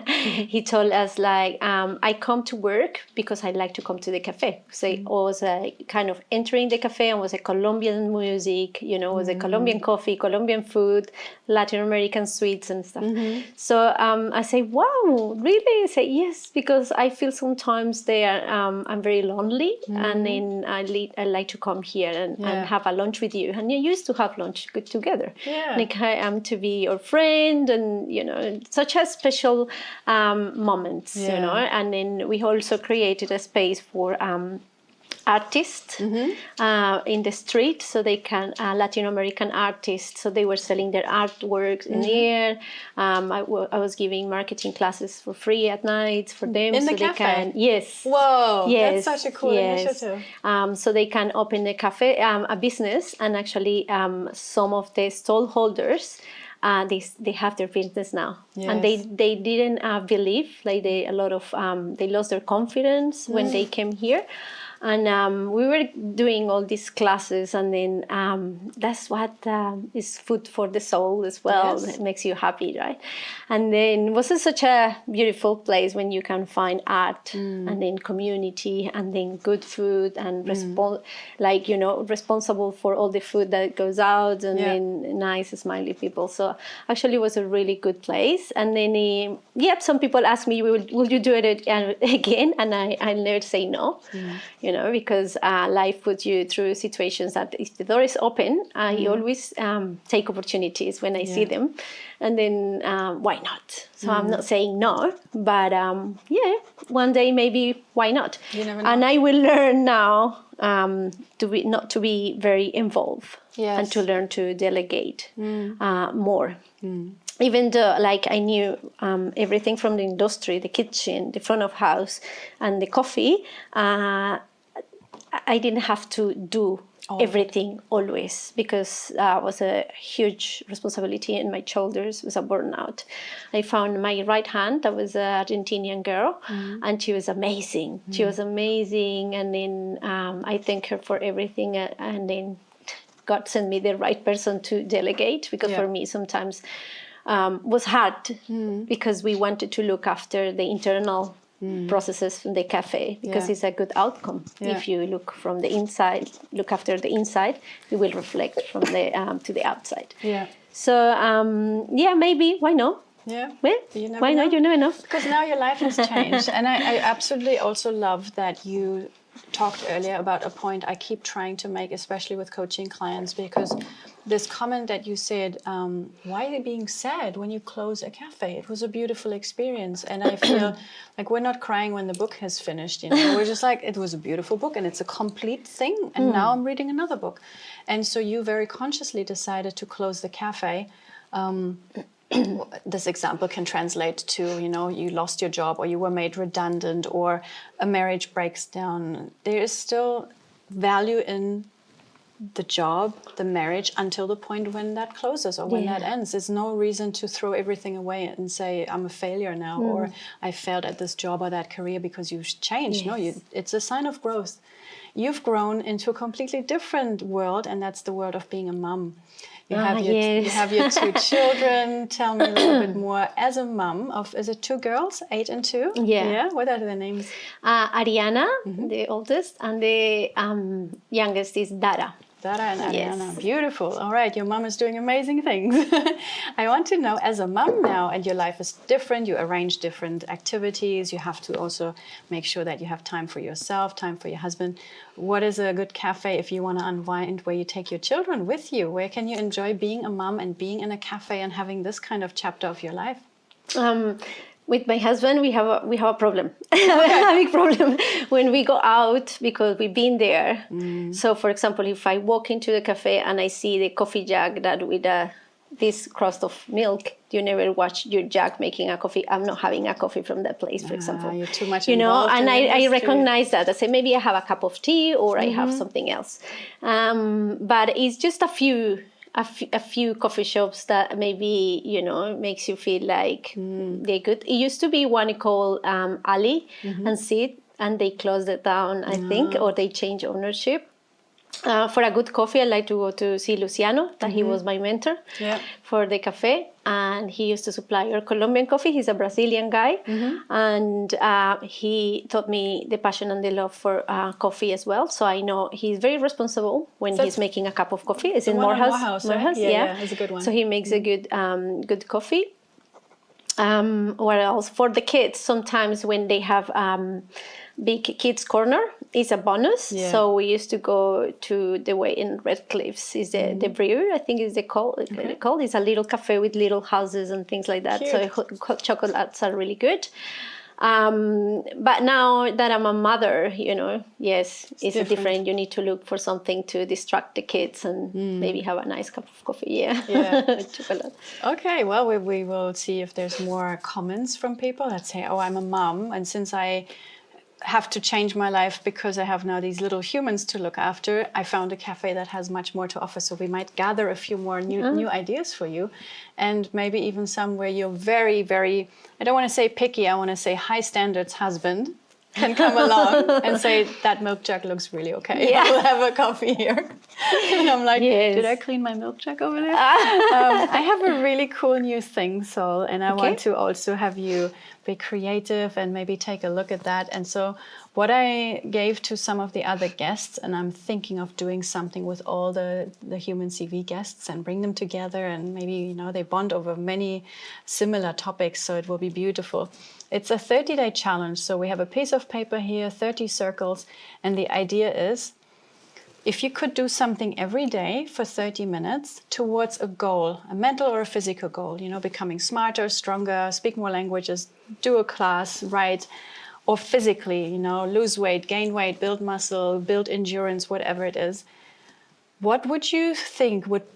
He told us like, I come to work because I like to come to the cafe. So I was kind of entering the cafe and was a Colombian music, you know, was a Colombian coffee, Colombian food, Latin American sweets and stuff. So I say, wow, really? I say, yes, because I feel sometimes I'm very lonely and then I like to come here and have a lunch with you. And you used to have lunch together. Like, I am to be your friend, and you know, such a special moments, you know. And then we also created a space for artists in the street, so they can Latin American artists, so they were selling their artworks in there. I was giving marketing classes for free at night for them, in so the cafe. They can Whoa, that's such a cool initiative. So they can open a cafe, a business, and actually some of the stall holders they have their business now, and they didn't believe, like they lost their confidence when they came here. And we were doing all these classes, and then that's what is food for the soul as well. It makes you happy, right? And then it was such a beautiful place when you can find art and then community and then good food and like, you know, responsible for all the food that goes out, and then nice, smiley people. So actually it was a really good place. And then, some people ask me, will you do it again? And I never say no. You know, because life puts you through situations that if the door is open, I always take opportunities when I see them. And then why not? So I'm not saying no, but one day maybe why not? You never know. And I will learn now not to be very involved and to learn to delegate more. Even though, like, I knew everything from the industry, the kitchen, the front of house, and the coffee, I didn't have to do everything always, because that was a huge responsibility in my shoulders. It was a burnout. I found my right hand, that was an Argentinian girl, and she was amazing. She was amazing, and then I thank her for everything, and then God sent me the right person to delegate, because for me sometimes was hard because we wanted to look after the internal processes from the cafe, because it's a good outcome. If you look from the inside, look after the inside, it will reflect from the to the outside. So maybe why not? Well, why not? You never know. Because now your life has changed. And I absolutely also love that you talked earlier about a point I keep trying to make, especially with coaching clients, because this comment that you said, why are you being sad when you close a cafe? It was a beautiful experience. And I feel like we're not crying when the book has finished. You know, we're just like, it was a beautiful book and it's a complete thing. And now I'm reading another book. And so you very consciously decided to close the cafe. This example can translate to, you know, you lost your job, or you were made redundant, or a marriage breaks down. There is still value in the job, the marriage, until the point when that closes or when that ends. There's no reason to throw everything away and say, I'm a failure now, or I failed at this job or that career because you've changed. No, it's a sign of growth. You've grown into a completely different world, and that's the world of being a mom. You have your 2 children. Tell me a little bit more. As a mom of, is it 2 girls, 8 and 2? Yeah. What are their names? Ariana, the oldest, and the youngest is Dara. Dara and Ariana. Yes. Beautiful. All right, your mom is doing amazing things. I want to know, as a mom now, and your life is different, you arrange different activities, you have to also make sure that you have time for yourself, time for your husband. What is a good cafe if you want to unwind, where you take your children with you? Where can you enjoy being a mom and being in a cafe and having this kind of chapter of your life? With my husband, we have a problem. A big problem when we go out, because we've been there. So, for example, if I walk into the cafe and I see the coffee jug that with this crust of milk, you never watch your jug making a coffee. I'm not having a coffee from that place, for example. You're too much you know, involved and in the I industry. recognize that. I say maybe I have a cup of tea or I have something else. But it's just a few coffee shops that maybe, you know, makes you feel like they're good. It used to be one called Ali and Sid, and they closed it down, I think, or they changed ownership. For a good coffee, I like to go to see Luciano, that he was my mentor for the cafe. And he used to supply our Colombian coffee. He's a Brazilian guy. And he taught me the passion and the love for coffee as well. So I know he's very responsible when he's making a cup of coffee. It's in Morehouse. Yeah, it's a good one. So he makes a good coffee. What else? For the kids, sometimes when they have big kids corner, is a bonus. Yeah. So we used to go to the way in Red Cliffs is the brewer, I think is the called. It's a little cafe with little houses and things like that. Cute. So hot chocolates are really good. But now that I'm a mother, you know, yes, it's different. You need to look for something to distract the kids and maybe have a nice cup of coffee. Yeah. Chocolate. Okay, well, we will see if there's more comments from people that say, oh, I'm a mom, and since I have to change my life because I have now these little humans to look after, I found a cafe that has much more to offer. So we might gather a few more new ideas for you, and maybe even some where you're very, very, I don't want to say picky, I want to say high standards husband can come along and say, that milk jug looks really okay. Yeah. We'll have a coffee here. And I'm like, did I clean my milk jug over there? I have a really cool new thing, Sol, and I want to also have you be creative and maybe take a look at that. And so what I gave to some of the other guests, and I'm thinking of doing something with all the Human CV guests and bring them together, and maybe, you know, they bond over many similar topics, so it will be beautiful. It's a 30-day challenge. So we have a piece of paper here, 30 circles, and the idea is, if you could do something every day for 30 minutes towards a goal, a mental or a physical goal, you know, becoming smarter, stronger, speak more languages, do a class, write, or physically, you know, lose weight, gain weight, build muscle, build endurance, whatever it is, what would you think would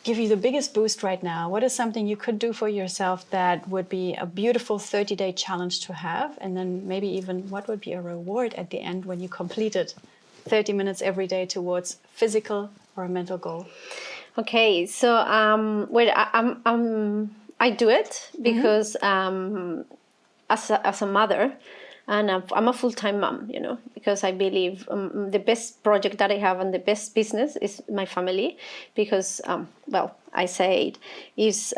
give you the biggest boost right now? What is something you could do for yourself that would be a beautiful 30-day challenge to have? And then maybe even what would be a reward at the end when you complete it? 30 minutes every day towards physical or a mental goal. Okay, so I do it because as a mother, and I'm a full-time mom, you know, because I believe the best project that I have and the best business is my family, because I say it is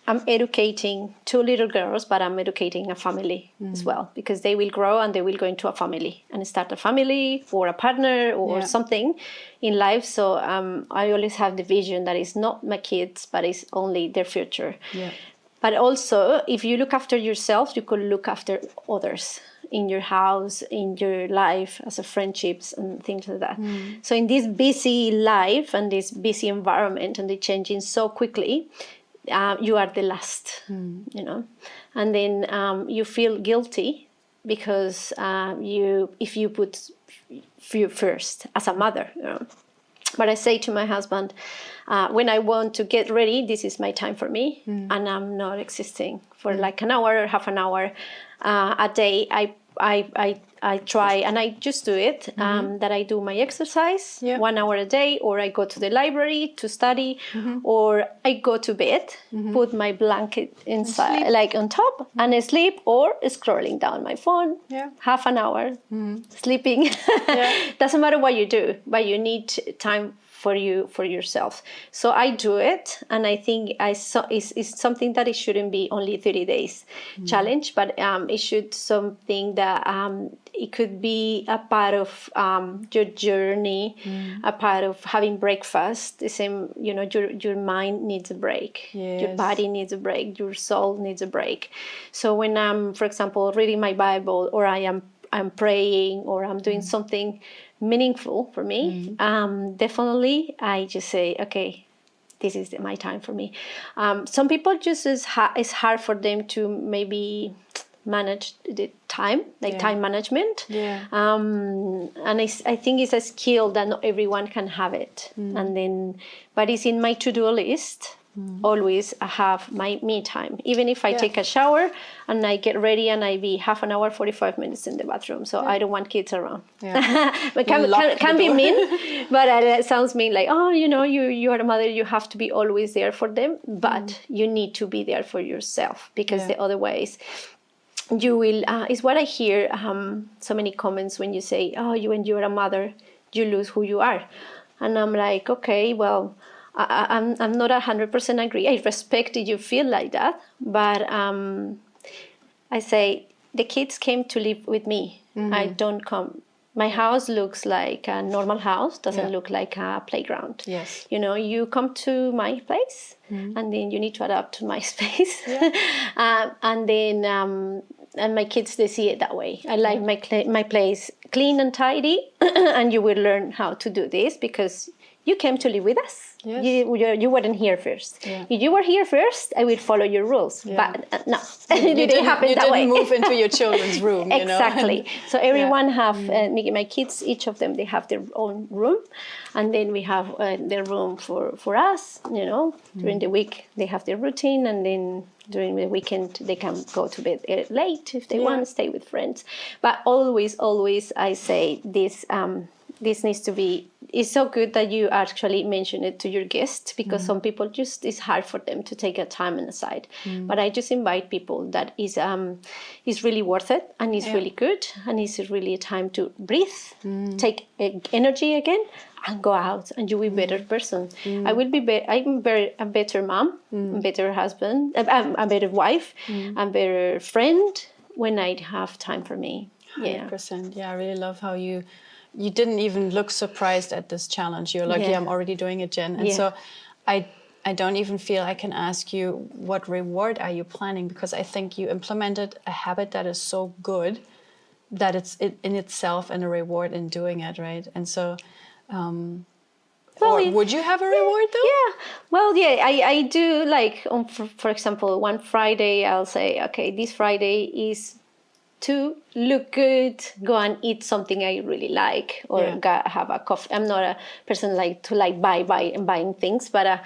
I'm educating 2 little girls, but I'm educating a family as well, because they will grow and they will go into a family and start a family or a partner or something in life. So I always have the vision that it's not my kids, but it's only their future. Yeah. But also, if you look after yourself, you could look after others in your house, in your life, as a friendships and things like that. So in this busy life and this busy environment, and they're changing so quickly, you are the last, you know, and then you feel guilty because if you put you first as a mother, you know. But I say to my husband, when I want to get ready, this is my time for me, and I'm not existing for like an hour or half an hour a day. I try, and I just do it, that I do my exercise 1 hour a day, or I go to the library to study, or I go to bed, put my blanket inside, like on top, and I sleep, or scrolling down my phone, half an hour, sleeping. Doesn't matter what you do, but you need time for yourself. So I do it, and I think it's something that it shouldn't be only 30 days challenge, but it should something that it could be a part of your journey, a part of having breakfast. The same, your mind needs a break, your body needs a break, your soul needs a break. So when I'm, for example, reading my Bible, or I'm praying, or I'm doing something meaningful for me, definitely I just say, okay, this is my time for me. Some people just it's hard for them to maybe manage the time, like time management. And I think it's a skill that not everyone can have it. And then, but it's in my to-do list. Always I have my me time, even if I take a shower and I get ready and I be half an hour, 45 minutes in the bathroom, so I don't want kids around. But can be mean, but it sounds mean, like, oh, you are a mother, you have to be always there for them, but you need to be there for yourself, because the other ways you will is what I hear so many comments when you say, oh, when you're a mother you lose who you are. And I'm like, okay, well, I'm not 100% agree. I respect that you feel like that, but I say the kids came to live with me. I don't come. My house looks like a normal house, doesn't look like a playground. Yes. You come to my place, and then you need to adapt to my space. And then and my kids, they see it that way. I like my place clean and tidy, and you will learn how to do this because you came to live with us. Yes. You weren't here first. If you were here first, I would follow your rules. But no, it didn't happen that way. You didn't move into your children's room. Exactly. So everyone have, my kids, each of them, they have their own room. And then we have their room for us, During the week, they have their routine. And then during the weekend, they can go to bed late if they want to stay with friends. But always, I say this... this needs to be, it's so good that you actually mention it to your guests, because some people it's hard for them to take a time aside. But I just invite people that is really worth it, and it's really good, and it's really a time to breathe, take energy again, and go out, and you will be a better person. I will be I'm a better mom, a better husband, a better wife, a better friend when I have time for me. 100%. Yeah, I really love how you didn't even look surprised at this challenge. You're like, I'm already doing it, Jen. And so I don't even feel I can ask you, what reward are you planning? Because I think you implemented a habit that is so good that it's in itself and a reward in doing it, right? And so, would you have a reward though? Yeah. Well, I do, like, for example, one Friday I'll say, okay, this Friday is to look good, go and eat something I really like, or have a coffee. I'm not a person buying things, but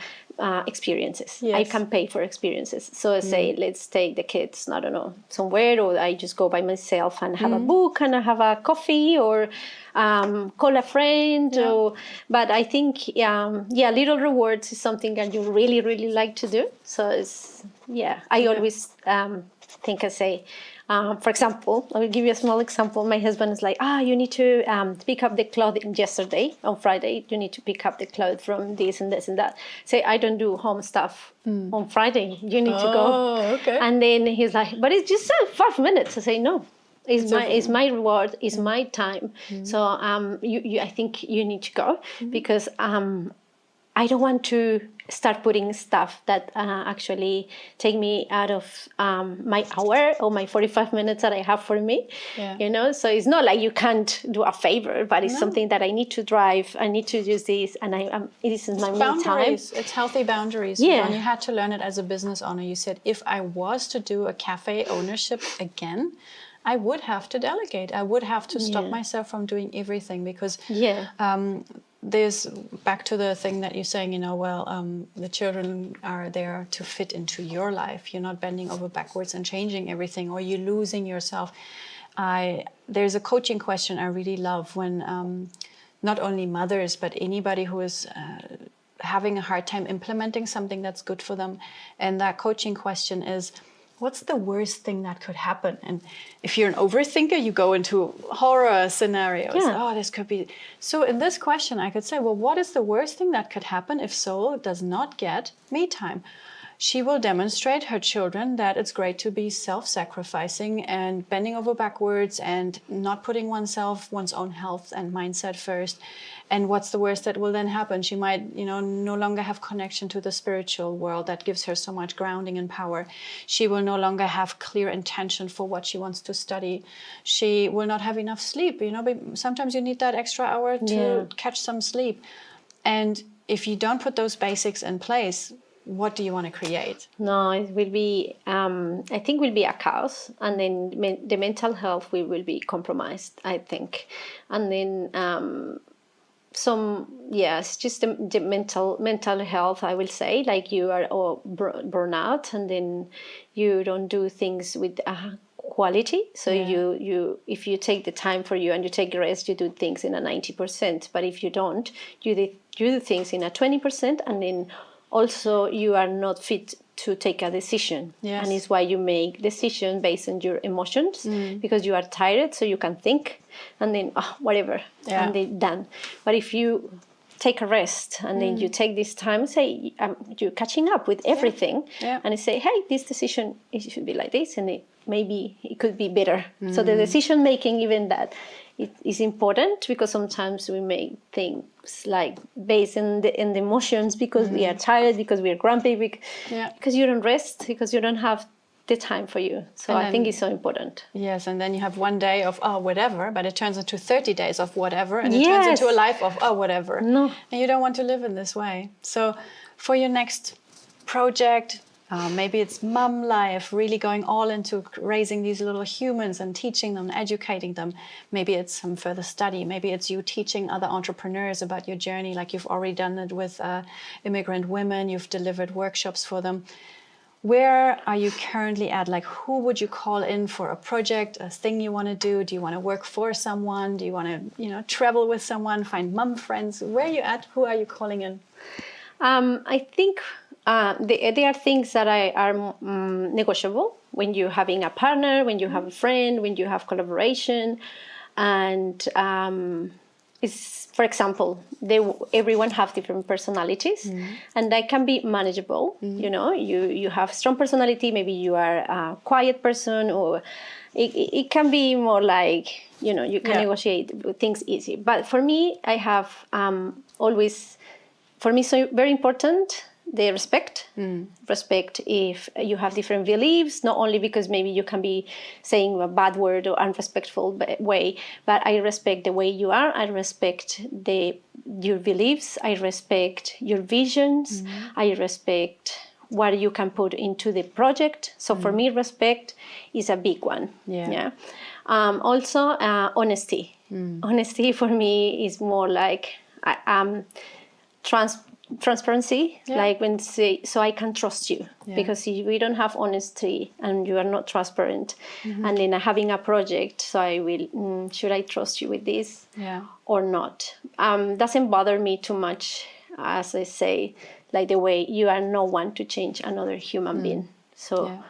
experiences. I can pay for experiences. So I say, let's take the kids, I don't know, somewhere, or I just go by myself and have a book and I have a coffee, or call a friend. But I think, little rewards is something that you really, really like to do. So it's, I always think, I say, for example, I will give you a small example. My husband is like, you need to pick up the clothing yesterday, on Friday. You need to pick up the clothes from this and this and that. Say, I don't do home stuff on Friday. You need to go. Okay. And then he's like, but it's just 5 minutes. I say, no. It's my reward. It's my time. So I think you need to go, because I don't want to start putting stuff that actually take me out of my hour or my 45 minutes that I have for me. So it's not like you can't do a favor, but it's something that I need to drive. I need to use this, and it is my me time. It's healthy boundaries. When you had to learn it as a business owner, you said, if I was to do a cafe ownership again, I would have to delegate. I would have to stop myself from doing everything, because there's back to the thing that you're saying, the children are there to fit into your life. You're not bending over backwards and changing everything, or you're losing yourself. There's a coaching question I really love when not only mothers, but anybody who is having a hard time implementing something that's good for them. And that coaching question is, what's the worst thing that could happen? And if you're an overthinker, you go into horror scenarios. Yeah. Oh, this could be. So in this question, I could say, well, what is the worst thing that could happen if Soul does not get me time? She will demonstrate her children that it's great to be self-sacrificing and bending over backwards and not putting one's own health and mindset first. And what's the worst that will then happen? She might, no longer have connection to the spiritual world that gives her so much grounding and power. She will no longer have clear intention for what she wants to study. She will not have enough sleep. Sometimes you need that extra hour to catch some sleep. And if you don't put those basics in place, what do you want to create? No, it will be, I think will be a chaos, and then the mental health will be compromised, I think. And then it's just the mental health, I will say, like you are all burnout, and then you don't do things with quality. So you if you take the time for you and you take rest, you do things in a 90%. But if you don't, you do things in a 20%, and then also you are not fit to take a decision. Yes. And it's why you make decisions based on your emotions, because you are tired, so you can think and then whatever, and then done. But if you take a rest and then you take this time, say you're catching up with everything, and you say, hey, this decision, it should be like this, and maybe it could be better. So the decision making, even that, it is important, because sometimes we make things like based in the emotions, because we are tired, because we are grumpy, because you don't rest, because you don't have the time for you. So I think it's so important. Yes, and then you have one day of whatever, but it turns into 30 days of whatever, and it turns into a life of whatever. No. And you don't want to live in this way. So for your next project, maybe it's mom life, really going all into raising these little humans and teaching them, educating them. Maybe it's some further study. Maybe it's you teaching other entrepreneurs about your journey, like you've already done it with immigrant women. You've delivered workshops for them. Where are you currently at? Like, who would you call in for a project, a thing you want to do? Do you want to work for someone? Do you want to, travel with someone, find mom friends? Where are you at? Who are you calling in? I think there are things that are negotiable when you're having a partner, when you have a friend, when you have collaboration. And it's, for example, everyone have different personalities, and that can be manageable. You have strong personality, maybe you are a quiet person, or it can be more like, you can negotiate things easy. But for me, I have so very important the respect. Respect if you have different beliefs, not only because maybe you can be saying a bad word or unrespectful way, but I respect the way you are. I respect your beliefs. I respect your visions. I respect what you can put into the project. So for me, respect is a big one. Also, honesty. Honesty for me is more like transparency, like when say, so I can trust you, because if we don't have honesty and you are not transparent, and then having a project, so I will, should I trust you with this or not? Doesn't bother me too much, as I say, like the way you are no one to change another human being. So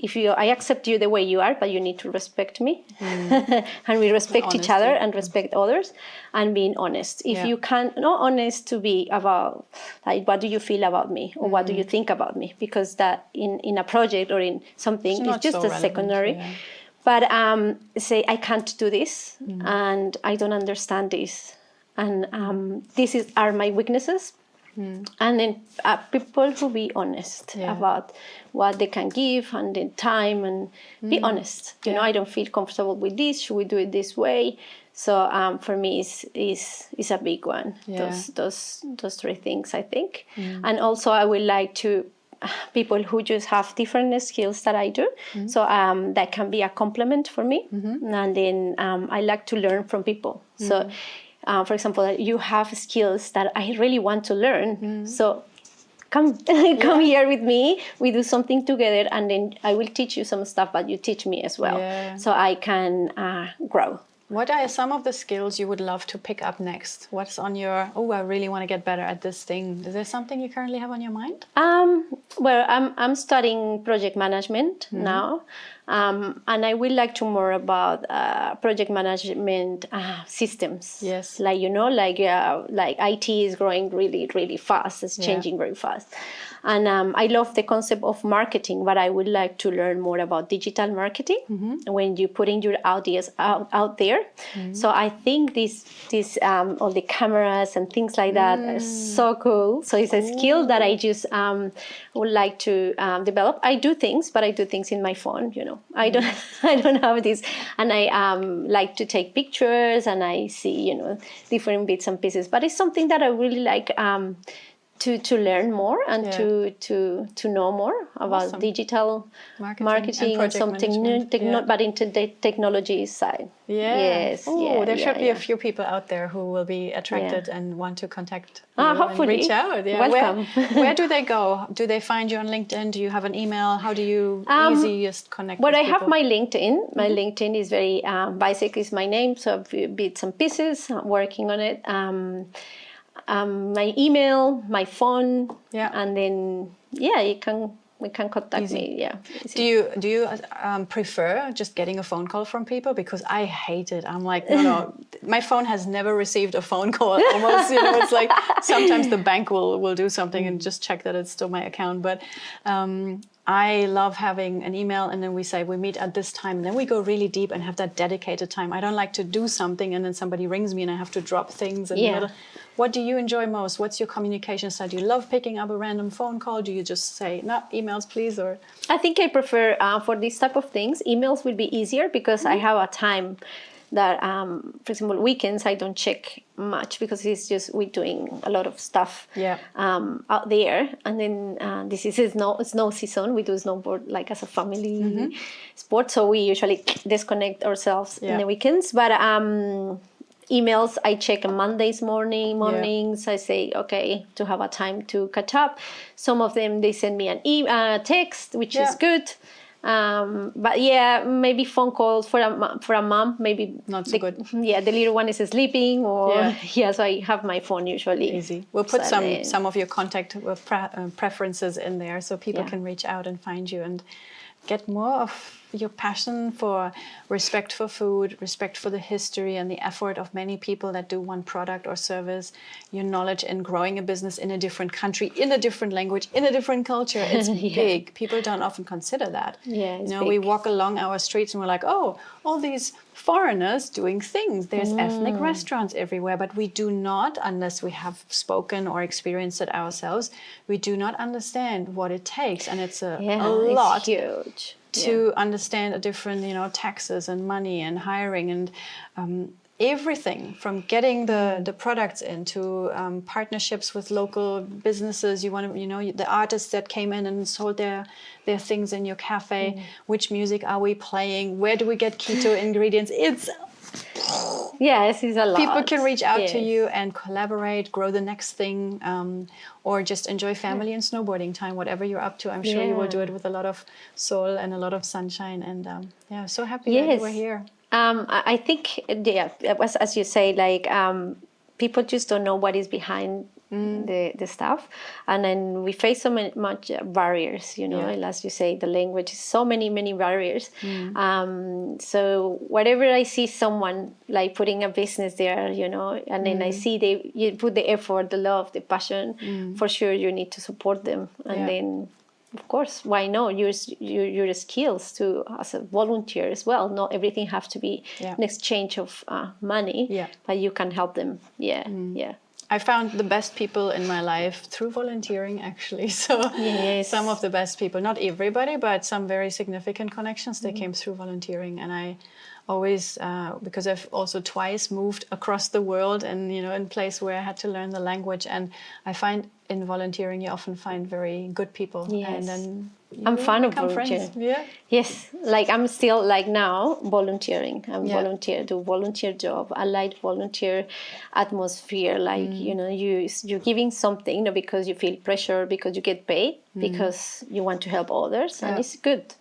I accept you the way you are, but you need to respect me, and we respect each other and respect others, and being honest. If you not honest to be about, like, what do you feel about me, or what do you think about me? Because that in a project or in something is just a secondary. But say, I can't do this, and I don't understand this, and these are my weaknesses. And then people who be honest about what they can give and the time, and be honest. I don't feel comfortable with this. Should we do it this way? So for me, is a big one. Those three things, I think. And also, I would like to people who just have different skills that I do. So that can be a compliment for me. And then I like to learn from people. So. For example, you have skills that I really want to learn. So come here with me. We do something together, and then I will teach you some stuff, but you teach me as well. So I can grow. What are some of the skills you would love to pick up next? What's on your, oh, I really want to get better at this thing. Is there something you currently have on your mind? Well, I'm studying project management now, and I would like to more about project management systems. Yes. Like like IT is growing really, really fast. It's changing very fast. And I love the concept of marketing, but I would like to learn more about digital marketing when you're putting your ideas out there. So I think this all the cameras and things like that are so cool. So it's a skill that I just would like to develop. I do things, but I do things in my phone. I don't I don't have this, and I like to take pictures and I see different bits and pieces. But it's something that I really like. To learn more and to know more about digital marketing and something new, but into the technology side. Yeah. Yes. Oh, there should be a few people out there who will be attracted and want to contact you hopefully. and reach out. Yeah. Welcome. Where do they go? Do they find you on LinkedIn? Do you have an email? How do you easiest connect with I people? have my LinkedIn. My LinkedIn is very basic, is my name, so bits and pieces. I'm working on it. My email, my phone, and then you can contact me. Yeah. Easy. Do you prefer just getting a phone call from people? Because I hate it. I'm like, no. My phone has never received a phone call. Almost, it's like sometimes the bank will do something and just check that it's still my account. But I love having an email, and then we say we meet at this time, and then we go really deep and have that dedicated time. I don't like to do something and then somebody rings me and I have to drop things. And what do you enjoy most? What's your communication style? Do you love picking up a random phone call? Do you just say, no, emails, please? Or I think I prefer, for these type of things, emails will be easier because I have a time that, for example, weekends I don't check much because it's just we're doing a lot of stuff out there. And then this is snow season. We do snowboard like as a family sport. So we usually disconnect ourselves in the weekends. But emails I check on Mondays mornings. I say to have a time to catch up. Some of them they send me an text, which is good. But maybe phone calls for a mom, maybe not so good. Yeah, the little one is sleeping, or so I have my phone usually. Easy. We'll put some of your contact preferences in there so people can reach out and find you and get more of your passion for respect for food, respect for the history and the effort of many people that do one product or service, your knowledge in growing a business in a different country, in a different language, in a different culture. It's big. People don't often consider that. Yeah, it's big. We walk along our streets and we're like, oh, all these foreigners doing things. There's ethnic restaurants everywhere, but we do not, unless we have spoken or experienced it ourselves, we do not understand what it takes. And it's a lot. It's huge. To understand a different, taxes and money and hiring and everything from getting the products into partnerships with local businesses. You want to, the artists that came in and sold their things in your cafe. Which music are we playing? Where do we get keto ingredients? It's Yes, it's a lot. People can reach out to you and collaborate, grow the next thing, or just enjoy family and snowboarding time, whatever you're up to. I'm sure you will do it with a lot of soul and a lot of sunshine. And so happy that you were here. I think, as you say, like people just don't know what is behind the stuff, and then we face so much barriers, and as you say, the language is so many barriers. So whatever I see someone like putting a business there, and then I see you put the effort, the love, the passion, for sure you need to support them. And then of course, why not use your skills to as a volunteer as well. Not everything has to be an exchange of money, but you can help them. I found the best people in my life through volunteering, actually. So some of the best people, not everybody, but some very significant connections, they came through volunteering. And I always, because I've also twice moved across the world and, in a place where I had to learn the language. And I find in volunteering, you often find very good people. And then I'm fan of volunteering. Yes, like I'm still like now volunteering. I'm do volunteer job. I like volunteer atmosphere. Like you're giving something, because you feel pressure, because you get paid, because you want to help others, and it's good.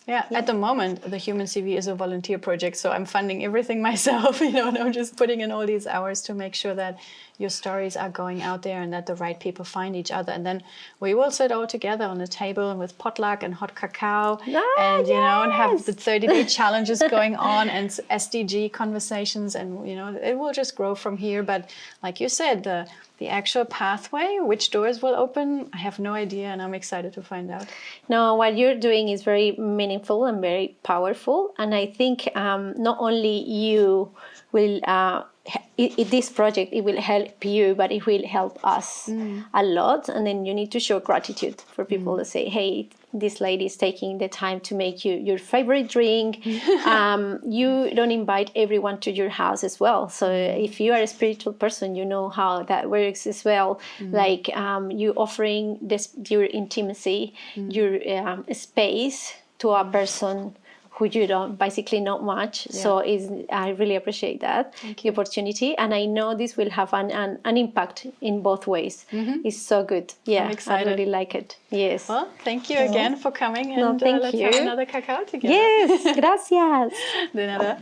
Yeah, at the moment, the Human CV is a volunteer project, so I'm funding everything myself, and I'm just putting in all these hours to make sure that your stories are going out there and that the right people find each other. And then we will sit all together on the table with potluck and hot cacao and, and have the 30-day challenges going on and SDG conversations, and, it will just grow from here. But like you said, the actual pathway, which doors will open, I have no idea, and I'm excited to find out. No, what you're doing is very meaningful and very powerful. And I think not only you will, this project, it will help you, but it will help us a lot. And then you need to show gratitude for people to say, hey, this lady is taking the time to make you your favorite drink. You don't invite everyone to your house as well. So if you are a spiritual person, you know how that works as well. Like you offering your intimacy, your space to a person who you don't basically not much. Yeah. So I really appreciate that, the opportunity. And I know this will have an impact in both ways. It's so good. Yeah, I really like it. Yes. Well, thank you again for coming, and let's have another cacao together. Yes, gracias. De nada.